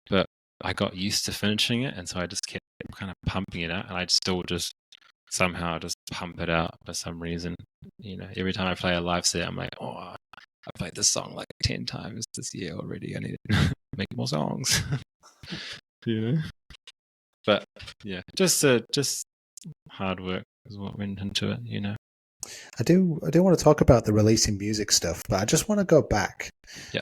But I got used to finishing it, and so I just kept kind of pumping it out, and I'd still just somehow just pump it out for some reason. Every time I play a live set, I'm like, oh, I played this song like 10 times this year already. I need to make more songs. But yeah, just hard work is what went into it. I do want to talk about the releasing music stuff, but I just want to go back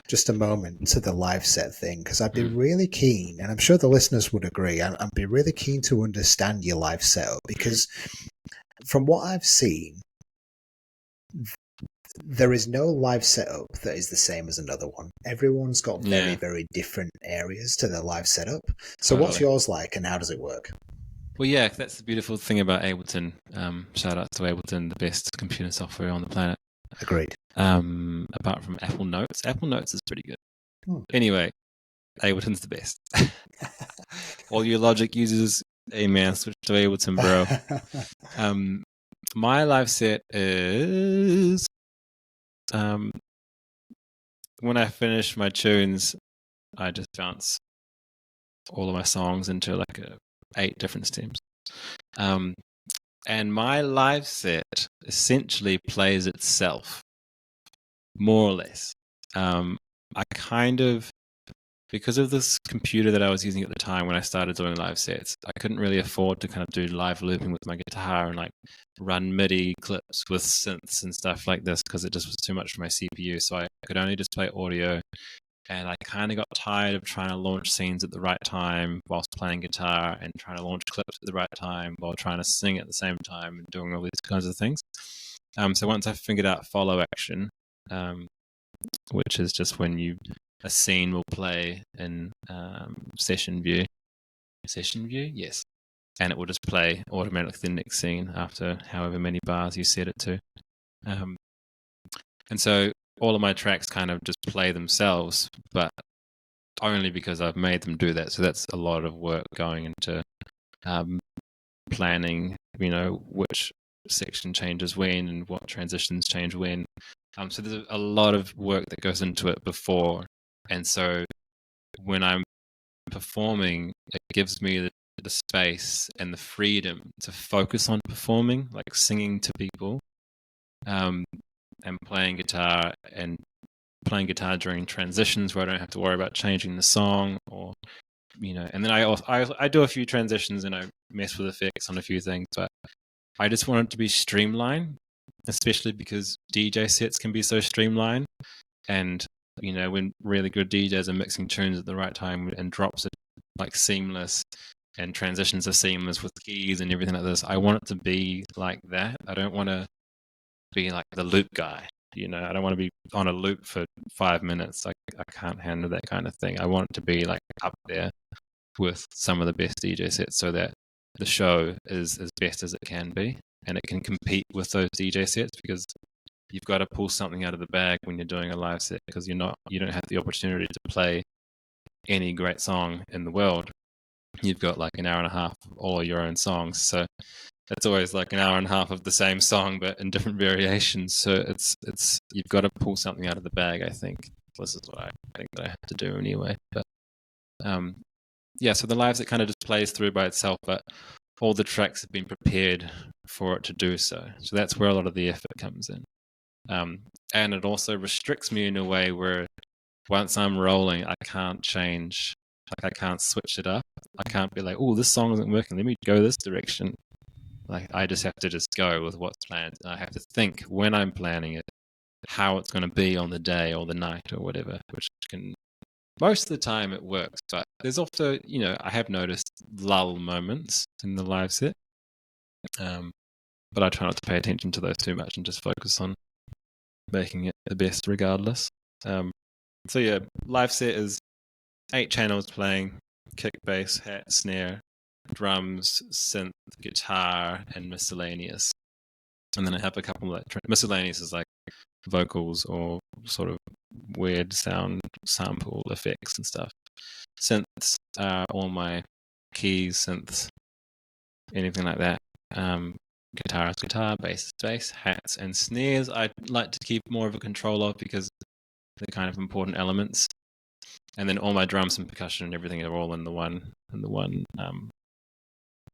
just a moment to the live set thing, because I'd be really keen, and I'm sure the listeners would agree, I'd be really keen to understand your live setup, because from what I've seen, there is no live setup that is the same as another one. Everyone's got very, Yeah, very different areas to their live setup. So what's totally. yours like and how does it work? Well, yeah, that's the beautiful thing about Ableton. Shout out to Ableton, the best computer software on the planet. Agreed. Apart from Apple Notes. Apple Notes is pretty good. Anyway, Ableton's the best. All you Logic users, amen, switch to Ableton, bro. My live set is when I finish my tunes, I just bounce all of my songs into like 8 different stems. And my live set essentially plays itself, more or less. I kind of, because of this computer that I was using at the time when I started doing live sets, I couldn't really afford to kind of do live looping with my guitar and like run MIDI clips with synths and stuff like this because it just was too much for my CPU. So I could only just play audio. And I kind of got tired of trying to launch scenes at the right time whilst playing guitar and trying to launch clips at the right time while trying to sing at the same time and doing all these kinds of things. So once I figured out follow action, which is just when a scene will play in session view. Session view? Yes. And it will just play automatically the next scene after however many bars you set it to. And so all of my tracks kind of just play themselves, but only because I've made them do that. So that's a lot of work going into planning, which section changes when and what transitions change when. So there's a lot of work that goes into it before. And so when I'm performing, it gives me the space and the freedom to focus on performing, like singing to people, and playing guitar during transitions where I don't have to worry about changing the song or, and then I do a few transitions and I mess with effects on a few things, but I just want it to be streamlined, especially because DJ sets can be so streamlined. And, when really good DJs are mixing tunes at the right time and drops are like seamless and transitions are seamless with keys and everything like this, I want it to be like that. I don't want to be like the loop guy. I don't want to be on a loop for 5 minutes. I can't handle that kind of thing. I want it to be like up there with some of the best DJ sets so that the show is as best as it can be and it can compete with those DJ sets because you've got to pull something out of the bag when you're doing a live set because you don't have the opportunity to play any great song in the world. You've got like an hour and a half of all of your own songs. So it's always like an hour and a half of the same song, but in different variations. So it's you've got to pull something out of the bag. I think this is what I think that I have to do anyway. But so the live set kind of just plays through by itself, but all the tracks have been prepared for it to do so. So that's where a lot of the effort comes in, and it also restricts me in a way where once I'm rolling, I can't change. Like I can't switch it up. I can't be like, oh, this song isn't working. Let me go this direction. Like I just have to just go with what's planned. And I have to think when I'm planning it, how it's going to be on the day or the night or whatever, which can, most of the time it works. But there's also, I have noticed lull moments in the live set. But I try not to pay attention to those too much and just focus on making it the best regardless. So yeah, live set is 8 channels playing, kick, bass, hat, snare, drums, synth, guitar, and miscellaneous. And then I have a couple of miscellaneous is like vocals or sort of weird sound sample effects and stuff. Synths are all my keys, synths, anything like that. Guitar is guitar, bass is bass, hats and snares I like to keep more of a control of because they're kind of important elements. And then all my drums and percussion and everything are all in the one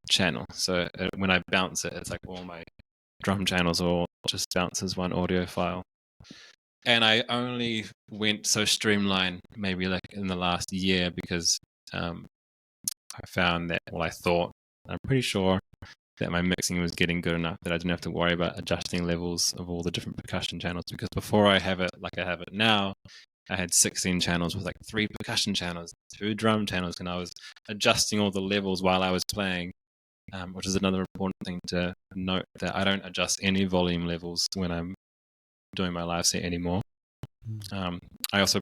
channel. So when I bounce it, it's like all my drum channels all just bounce as one audio file. And I only went so streamlined maybe like in the last year because I found that, I thought, I'm pretty sure that my mixing was getting good enough that I didn't have to worry about adjusting levels of all the different percussion channels because before I have it like I have it now, I had 16 channels with like 3 percussion channels, 2 drum channels, and I was adjusting all the levels while I was playing, which is another important thing to note that I don't adjust any volume levels when I'm doing my live set anymore. I was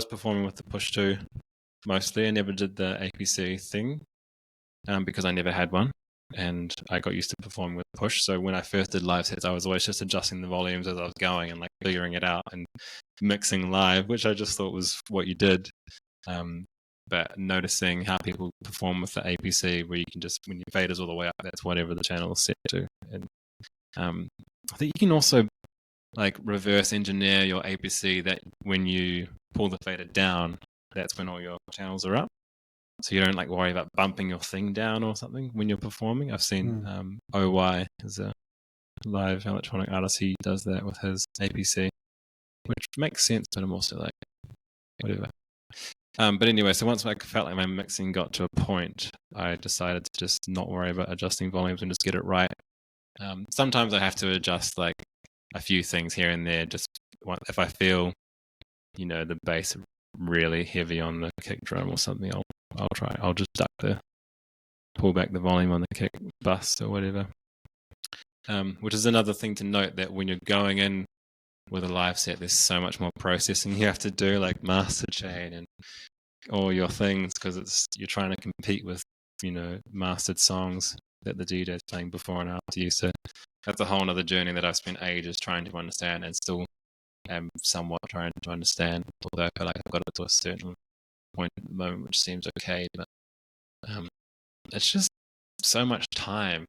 performing with the push 2 mostly. I never did the APC thing because I never had one, and I got used to performing with push. So when I first did live sets, I was always just adjusting the volumes as I was going and like figuring it out and mixing live, which I just thought was what you did. But noticing how people perform with the APC, where you can just, when your fader's all the way up, that's whatever the channel is set to. And I think you can also like reverse engineer your APC, that when you pull the fader down, that's when all your channels are up. So you don't like worry about bumping your thing down or something when you're performing. I've seen OY as a live electronic artist. He does that with his APC, which makes sense, but I'm also like, whatever. But anyway, so once I felt like my mixing got to a point, I decided to just not worry about adjusting volumes and just get it right. Sometimes I have to adjust like a few things here and there. Just if I feel, the bass really heavy on the kick drum or something, I'll just pull back the volume on the kick bus or whatever. Which is another thing to note, that when you're going in with a live set, there's so much more processing you have to do, like master chain and all your things, because you're trying to compete with mastered songs that the DJ is playing before and after you. So that's a whole other journey that I've spent ages trying to understand, and still am somewhat trying to understand, although I feel like I've got it to a certain point at the moment, which seems okay. But it's just so much time,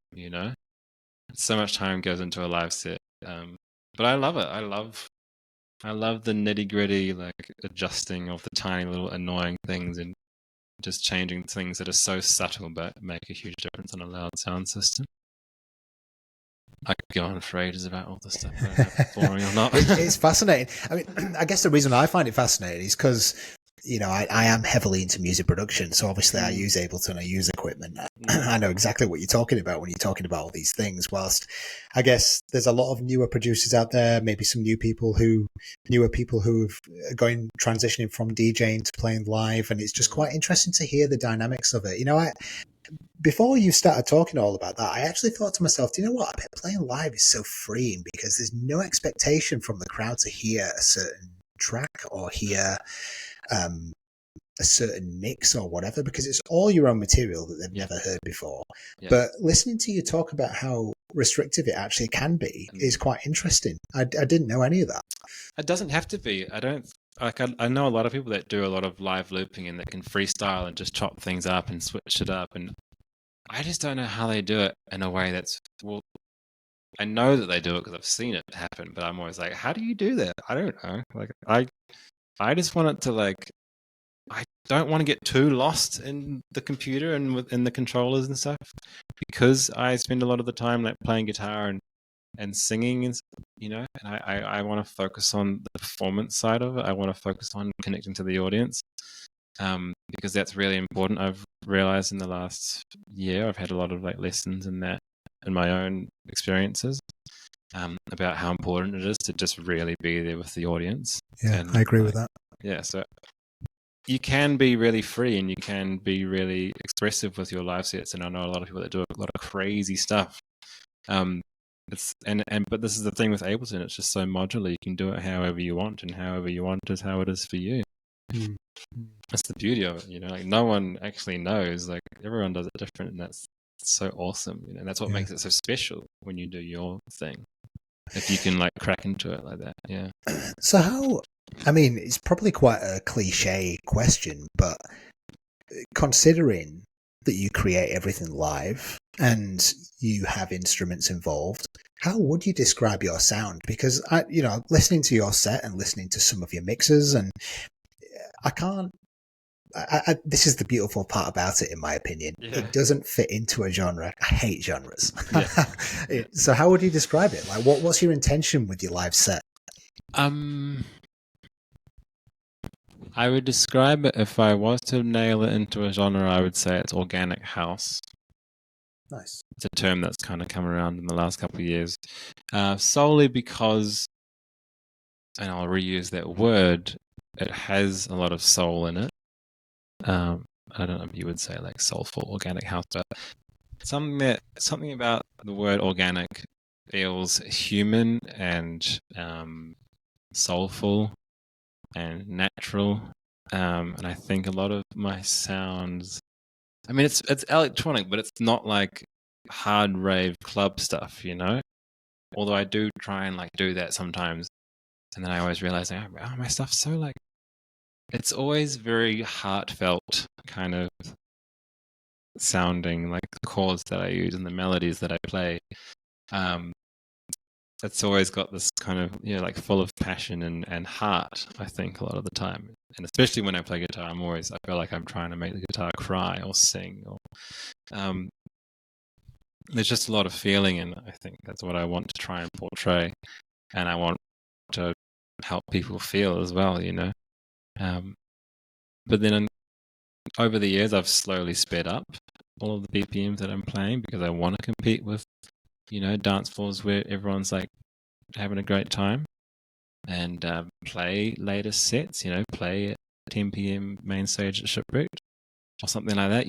so much time goes into a live set. But I love it. I love the nitty gritty, like adjusting of the tiny little annoying things and just changing things that are so subtle but make a huge difference on a loud sound system. I could go on for ages about all this stuff, boring or not. It's fascinating. I mean, I guess the reason I find it fascinating is because, I am heavily into music production. So obviously I use Ableton, I use equipment. I know exactly what you're talking about when you're talking about all these things. Whilst I guess there's a lot of newer producers out there, maybe some newer people who've transitioning from DJing to playing live. And it's just quite interesting to hear the dynamics of it. Before you started talking all about that, I actually thought to myself, do you know what? I bet playing live is so freeing because there's no expectation from the crowd to hear a certain track or hear a certain mix or whatever, because it's all your own material that they've never heard before. Yeah. But listening to you talk about how restrictive it actually can be is quite interesting. I didn't know any of that. It doesn't have to be. I know a lot of people that do a lot of live looping and that can freestyle and just chop things up and switch it up, and I just don't know how they do it in a way that's, well, I know that they do it because I've seen it happen, but I'm always like, how do you do that? I don't know. Like, I just want it to, like, I don't want to get too lost in the computer and within the controllers and stuff, because I spend a lot of the time like playing guitar and singing, and and I want to focus on the performance side of it. I want to focus on connecting to the audience, because that's really important. I've realized in the last year I've had a lot of like lessons in that, in my own experiences, about how important it is to just really be there with the audience. Yeah, I agree with that. Yeah, so you can be really free and you can be really expressive with your live sets, and I know a lot of people that do a lot of crazy stuff. But this is the thing with Ableton, it's just so modular. You can do it however you want, and however you want is how it is for you. That's the beauty of it, like no one actually knows, like everyone does it different, and that's so awesome, and that's what makes it so special when you do your thing, if you can like crack into it like that. Yeah. So it's probably quite a cliche question, but considering that you create everything live and you have instruments involved, how would you describe your sound? Because listening to your set and listening to some of your mixes, and this is the beautiful part about it, in my opinion. Yeah. It doesn't fit into a genre. I hate genres. Yeah. So how would you describe it? Like, what's your intention with your live set? I would describe it, if I was to nail it into a genre, I would say it's organic house. Nice. It's a term that's kind of come around in the last couple of years, solely because, and I'll reuse that word, it has a lot of soul in it. I don't know if you would say like soulful organic house, but something about the word organic feels human and soulful and natural. And I think a lot of my sounds, I mean, it's electronic, but it's not like hard rave club stuff, you know? Although I do try and like do that sometimes. And then I always realize, oh, my stuff's so like, it's always very heartfelt kind of sounding, like the chords that I use and the melodies that I play. It's always got this kind of, like full of passion and heart, I think, a lot of the time. And especially when I play guitar, I feel like I'm trying to make the guitar cry or sing. Or there's just a lot of feeling in it, I think. That's what I want to try and portray. And I want to help people feel as well, But then over the years, I've slowly sped up all of the BPMs that I'm playing because I want to compete with, dance floors where everyone's like having a great time, and play later sets, play at 10 p.m. main stage at Shipwrecked or something like that.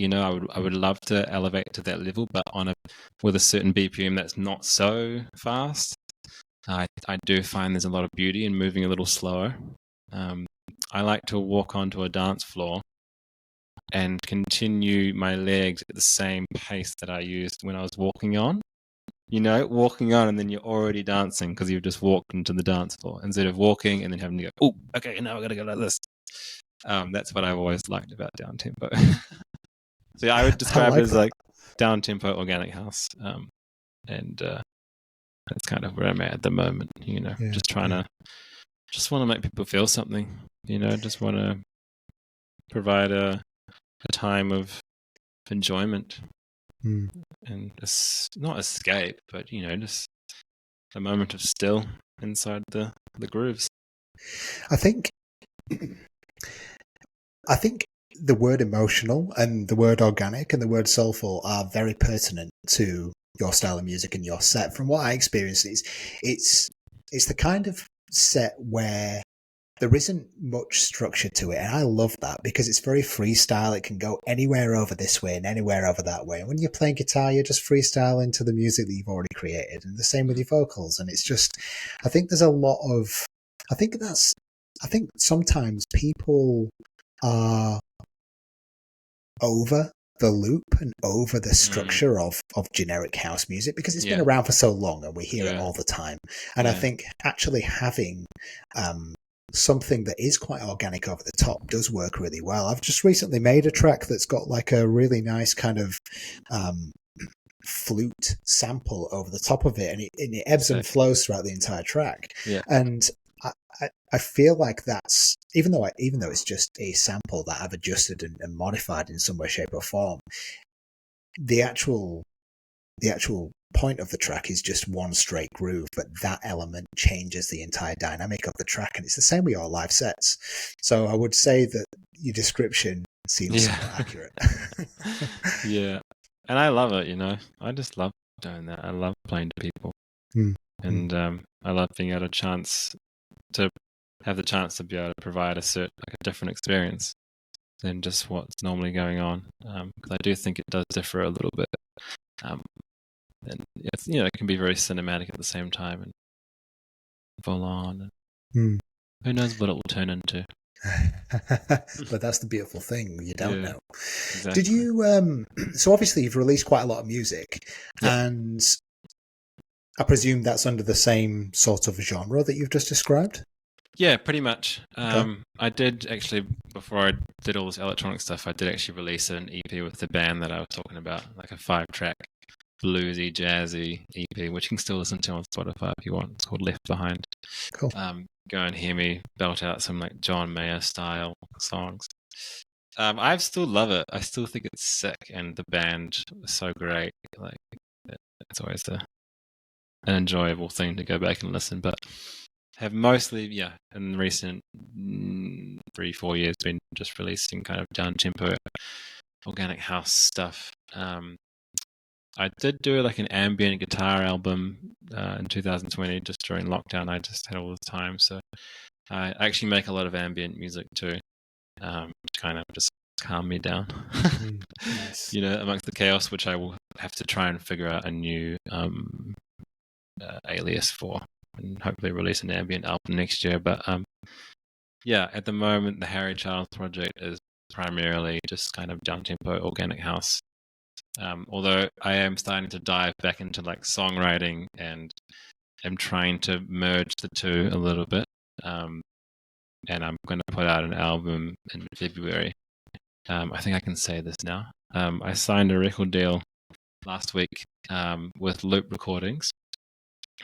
I would love to elevate to that level, but with a certain BPM that's not so fast. I do find there's a lot of beauty in moving a little slower. I like to walk onto a dance floor and continue my legs at the same pace that I used when I was walking on. Walking on and then you're already dancing because you've just walked into the dance floor instead of walking and then having to go, oh, okay, now I got to go like this. That's what I've always liked about downtempo. So I would describe it as like downtempo organic house. And that's kind of where I'm at the moment, just want to make people feel something, just want to provide a time of enjoyment and not escape, but just a moment of still inside the grooves. I think the word emotional and the word organic and the word soulful are very pertinent to your style of music and your set. From what I experience, it's the kind of set where there isn't much structure to it, and I love that because it's very freestyle. It can go anywhere over this way and anywhere over that way. And when you're playing guitar, you're just freestyling to the music that you've already created, and the same with your vocals. And it's just, I think there's a lot of, I think sometimes people are over the loop and over the structure of generic house music because it's been around for so long and we hear it all the time. And I think actually having something that is quite organic over the top does work really well. I've just recently made a track that's got like a really nice kind of flute sample over the top of it, and it ebbs and flows throughout the entire track. And I feel like that's, even though it's just a sample that I've adjusted and modified in some way, shape, or form, the actual point of the track is just one straight groove, but that element changes the entire dynamic of the track, and it's the same with your live sets. So I would say that your description seems somewhat accurate. Yeah, and I love it. I just love doing that. I love playing to people, and I love being able to have the chance to be able to provide a different experience than just what's normally going on. Because I do think it does differ a little bit. And it's, it can be very cinematic at the same time and full on. And who knows what it will turn into? But that's the beautiful thing. You don't know. Exactly. Did you? So obviously you've released quite a lot of music, and I presume that's under the same sort of genre that you've just described. Yeah, pretty much. I did actually, before I did all this electronic stuff, I did actually release an EP with the band that I was talking about, like a 5-track bluesy, jazzy EP, which you can still listen to on Spotify if you want. It's called Left Behind. Cool. Go and hear me belt out some like John Mayer style songs. I still love it. I still think it's sick, and the band is so great. Like, it's always an enjoyable thing to go back and listen. But have mostly, in the recent 3-4 years, been just releasing kind of down-tempo organic house stuff. I did do like an ambient guitar album in 2020, just during lockdown. I just had all the time, so I actually make a lot of ambient music too, to kind of just calm me down. Nice. Amongst the chaos, which I will have to try and figure out a new alias for, and hopefully release an ambient album next year. But yeah, at the moment, the Harry Charles project is primarily just kind of downtempo organic house. Although I am starting to dive back into like songwriting, and am trying to merge the two a little bit. And I'm going to put out an album in February. I think I can say this now. I signed a record deal last week with Loop Recordings,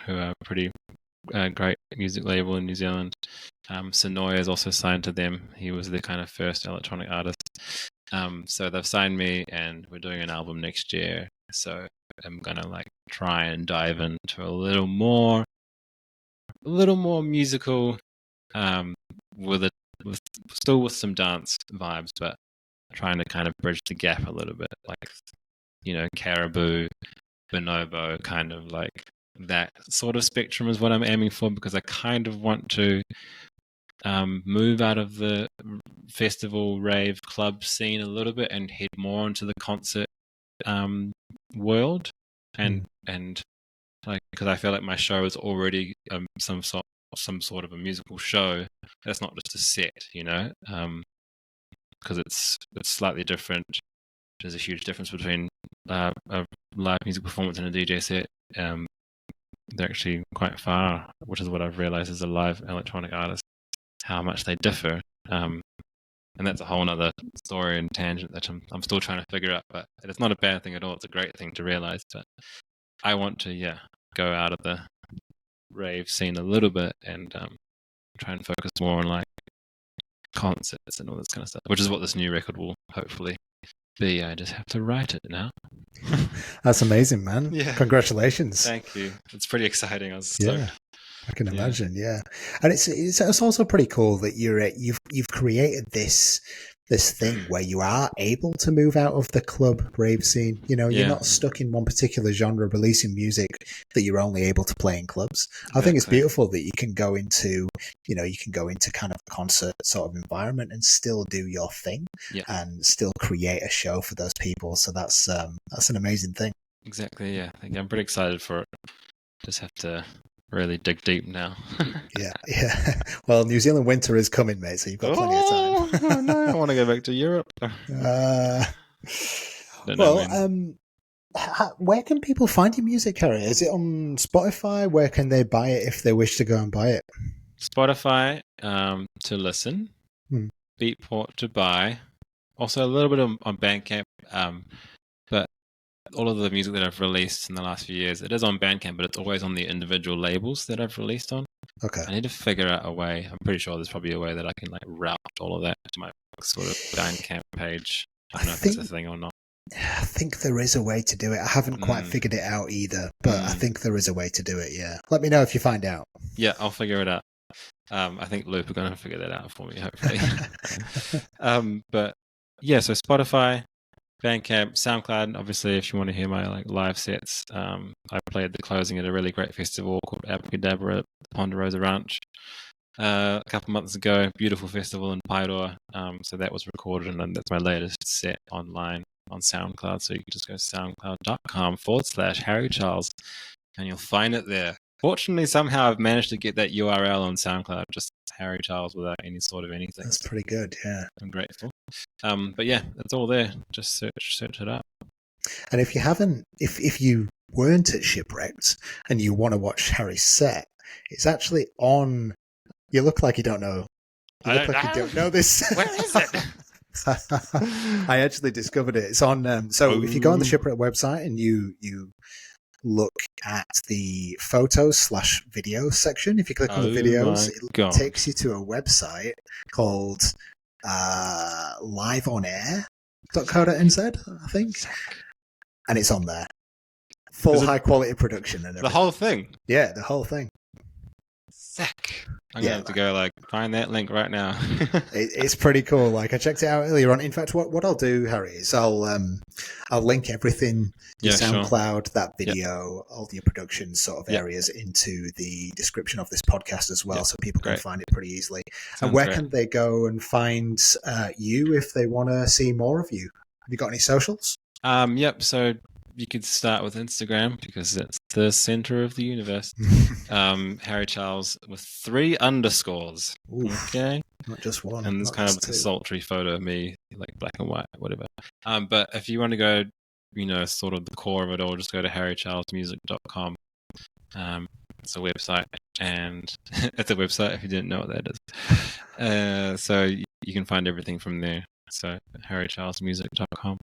who are a pretty great music label in New Zealand. Sonoy is also signed to them. He was the kind of first electronic artist. So they've signed me, and we're doing an album next year. So I'm gonna like try and dive into a little more musical, with still with some dance vibes, but trying to kind of bridge the gap a little bit, like, you know, Caribou, Bonobo, kind of like that sort of spectrum is what I'm aiming for, because I kind of want to move out of the festival rave club scene a little bit and head more into the concert world, and like, because I feel like my show is already some sort of a musical show. That's not just a set, you know, because it's slightly different. There's a huge difference between a live music performance and a DJ set. They're actually quite far, which is what I've realized as a live electronic artist, how much they differ. And that's a whole other story and tangent that I'm still trying to figure out. But it's not a bad thing at all. It's a great thing to realize. But I want to, go out of the rave scene a little bit and try and focus more on like concerts and all this kind of stuff, which is what this new record will hopefully be. I just have to write it now. That's amazing, man. Yeah. Congratulations. Thank you. It's pretty exciting. I was stoked. I can imagine. Yeah. And it's also pretty cool that you've created this thing where you are able to move out of the club rave scene. You know, you're not stuck in one particular genre releasing music that you're only able to play in clubs. Exactly. I think it's beautiful that you can go into kind of a concert sort of environment and still do your thing and still create a show for those people. So that's an amazing thing. Exactly. Yeah. I'm pretty excited for it. Just have to really dig deep now. Yeah. Well, New Zealand winter is coming, mate, so you've got plenty of time. Oh, no, I want to go back to Europe. Where can people find your music, Harry? Is it on Spotify? Where can they buy it if they wish to go and buy it? Spotify to listen, Beatport to buy, also a little bit on Bandcamp, but all of the music that I've released in the last few years, it is on Bandcamp, but it's always on the individual labels that I've released on. Okay. I need to figure out a way. I'm pretty sure there's probably a way that I can like route all of that to my sort of Bandcamp page. I don't know if that's a thing or not. I think there is a way to do it. I haven't quite figured it out either, but I think there is a way to do it, yeah. Let me know if you find out. Yeah, I'll figure it out. I think Loop are going to figure that out for me, hopefully. But yeah, so Spotify, Bandcamp, SoundCloud. Obviously, if you want to hear my like live sets, I played the closing at a really great festival called Abracadabra at Ponderosa Ranch a couple months ago. Beautiful festival in Paeroa. So that was recorded, and that's my latest set online on SoundCloud. So you can just go soundcloud.com/Harry Charles, and you'll find it there. Fortunately, somehow I've managed to get that URL on SoundCloud, just Harry Charles, without any sort of anything. That's pretty good, yeah. I'm grateful. But yeah, it's all there. Just search it up. And if you weren't at Shipwrecked and you want to watch Harry's set, it's actually on. You look like you don't know. You don't know this. Where is it? I actually discovered it. It's on. If you go on the Shipwreck website and you look at the photos/videos section, if you click on the videos, it takes you to a website called liveonair.co.nz, I think. And it's on there. Full high quality production and everything. The whole thing? Yeah, the whole thing. Sick. I'm going to have to go find that link right now. It's pretty cool. Like I checked it out earlier on. In fact, what I'll do, Harry, is I'll link everything, your SoundCloud, that video, all your production sort of areas into the description of this podcast as well, so people can find it pretty easily. And where can they go and find you if they want to see more of you? Have you got any socials? Yep. So you could start with Instagram because it's the center of the universe. Harry Charles with 3 underscores. Oof, okay, not just one. and there's not kind of just like a two. sultry photo of me, like black and white, whatever. But if you want to go, sort of the core of it all, just go to harrycharlesmusic.com. It's a website, and it's a website if you didn't know what that is. So you can find everything from there. So harrycharlesmusic.com.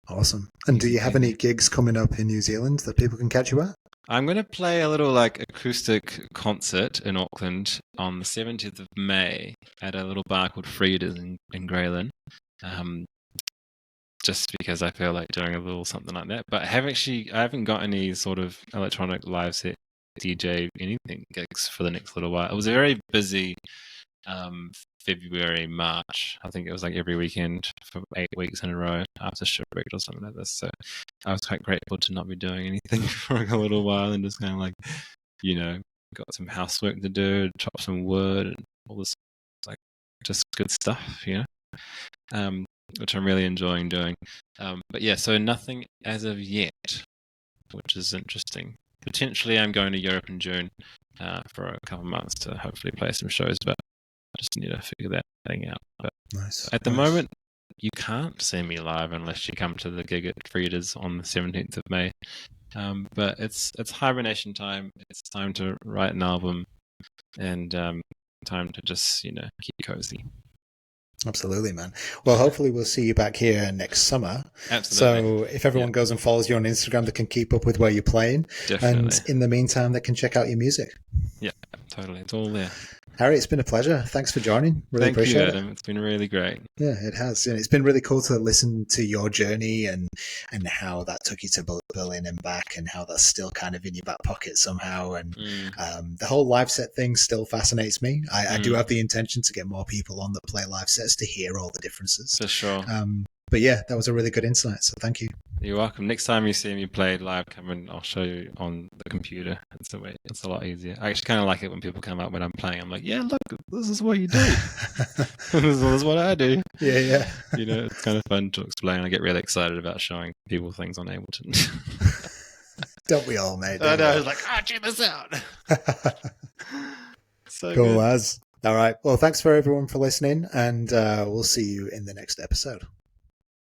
Awesome. And do you have any gigs coming up in New Zealand that people can catch you at? I'm going to play a little acoustic concert in Auckland on the 17th of May at a little bar called Frida's in Greyland. Just because I feel like doing a little something like that. But I haven't got any sort of electronic live set DJ anything gigs for the next little while. It was a very busy February, March. I think it was like every weekend for 8 weeks in a row after Shipwreck or something like this. So I was quite grateful to not be doing anything for a little while and just kind of like, got some housework to do, chop some wood and all this like just good stuff, which I'm really enjoying doing. But yeah, so nothing as of yet, which is interesting. Potentially I'm going to Europe in June for a couple of months to hopefully play some shows, but I just need to figure that thing out. But at the moment, you can't see me live unless you come to the gig at Frida's on the 17th of May. But it's hibernation time. It's time to write an album and time to just, keep cozy. Absolutely, man. Well, hopefully we'll see you back here next summer. Absolutely. So if everyone goes and follows you on Instagram, they can keep up with where you're playing. Definitely. And in the meantime, they can check out your music. Yeah, totally. It's all there. Harry, it's been a pleasure. Thanks for joining. Really appreciate it. Thank you, Adam. It's been really great. Yeah, it has. And it's been really cool to listen to your journey and how that took you to Berlin and back and how that's still kind of in your back pocket somehow. And the whole live set thing still fascinates me. I do have the intention to get more people on that play live sets to hear all the differences. For sure. But yeah, that was a really good insight. So thank you. You're welcome. Next time you see me play live, come and I'll show you on the computer. It's a lot easier. I actually kind of like it when people come up when I'm playing. I'm like, yeah, look, this is what you do. This is what I do. Yeah. It's kind of fun to explain. I get really excited about showing people things on Ableton. Don't we all, mate? I know. I was like, check this out. So cool good. as. All right. Well, thanks for everyone for listening, and we'll see you in the next episode.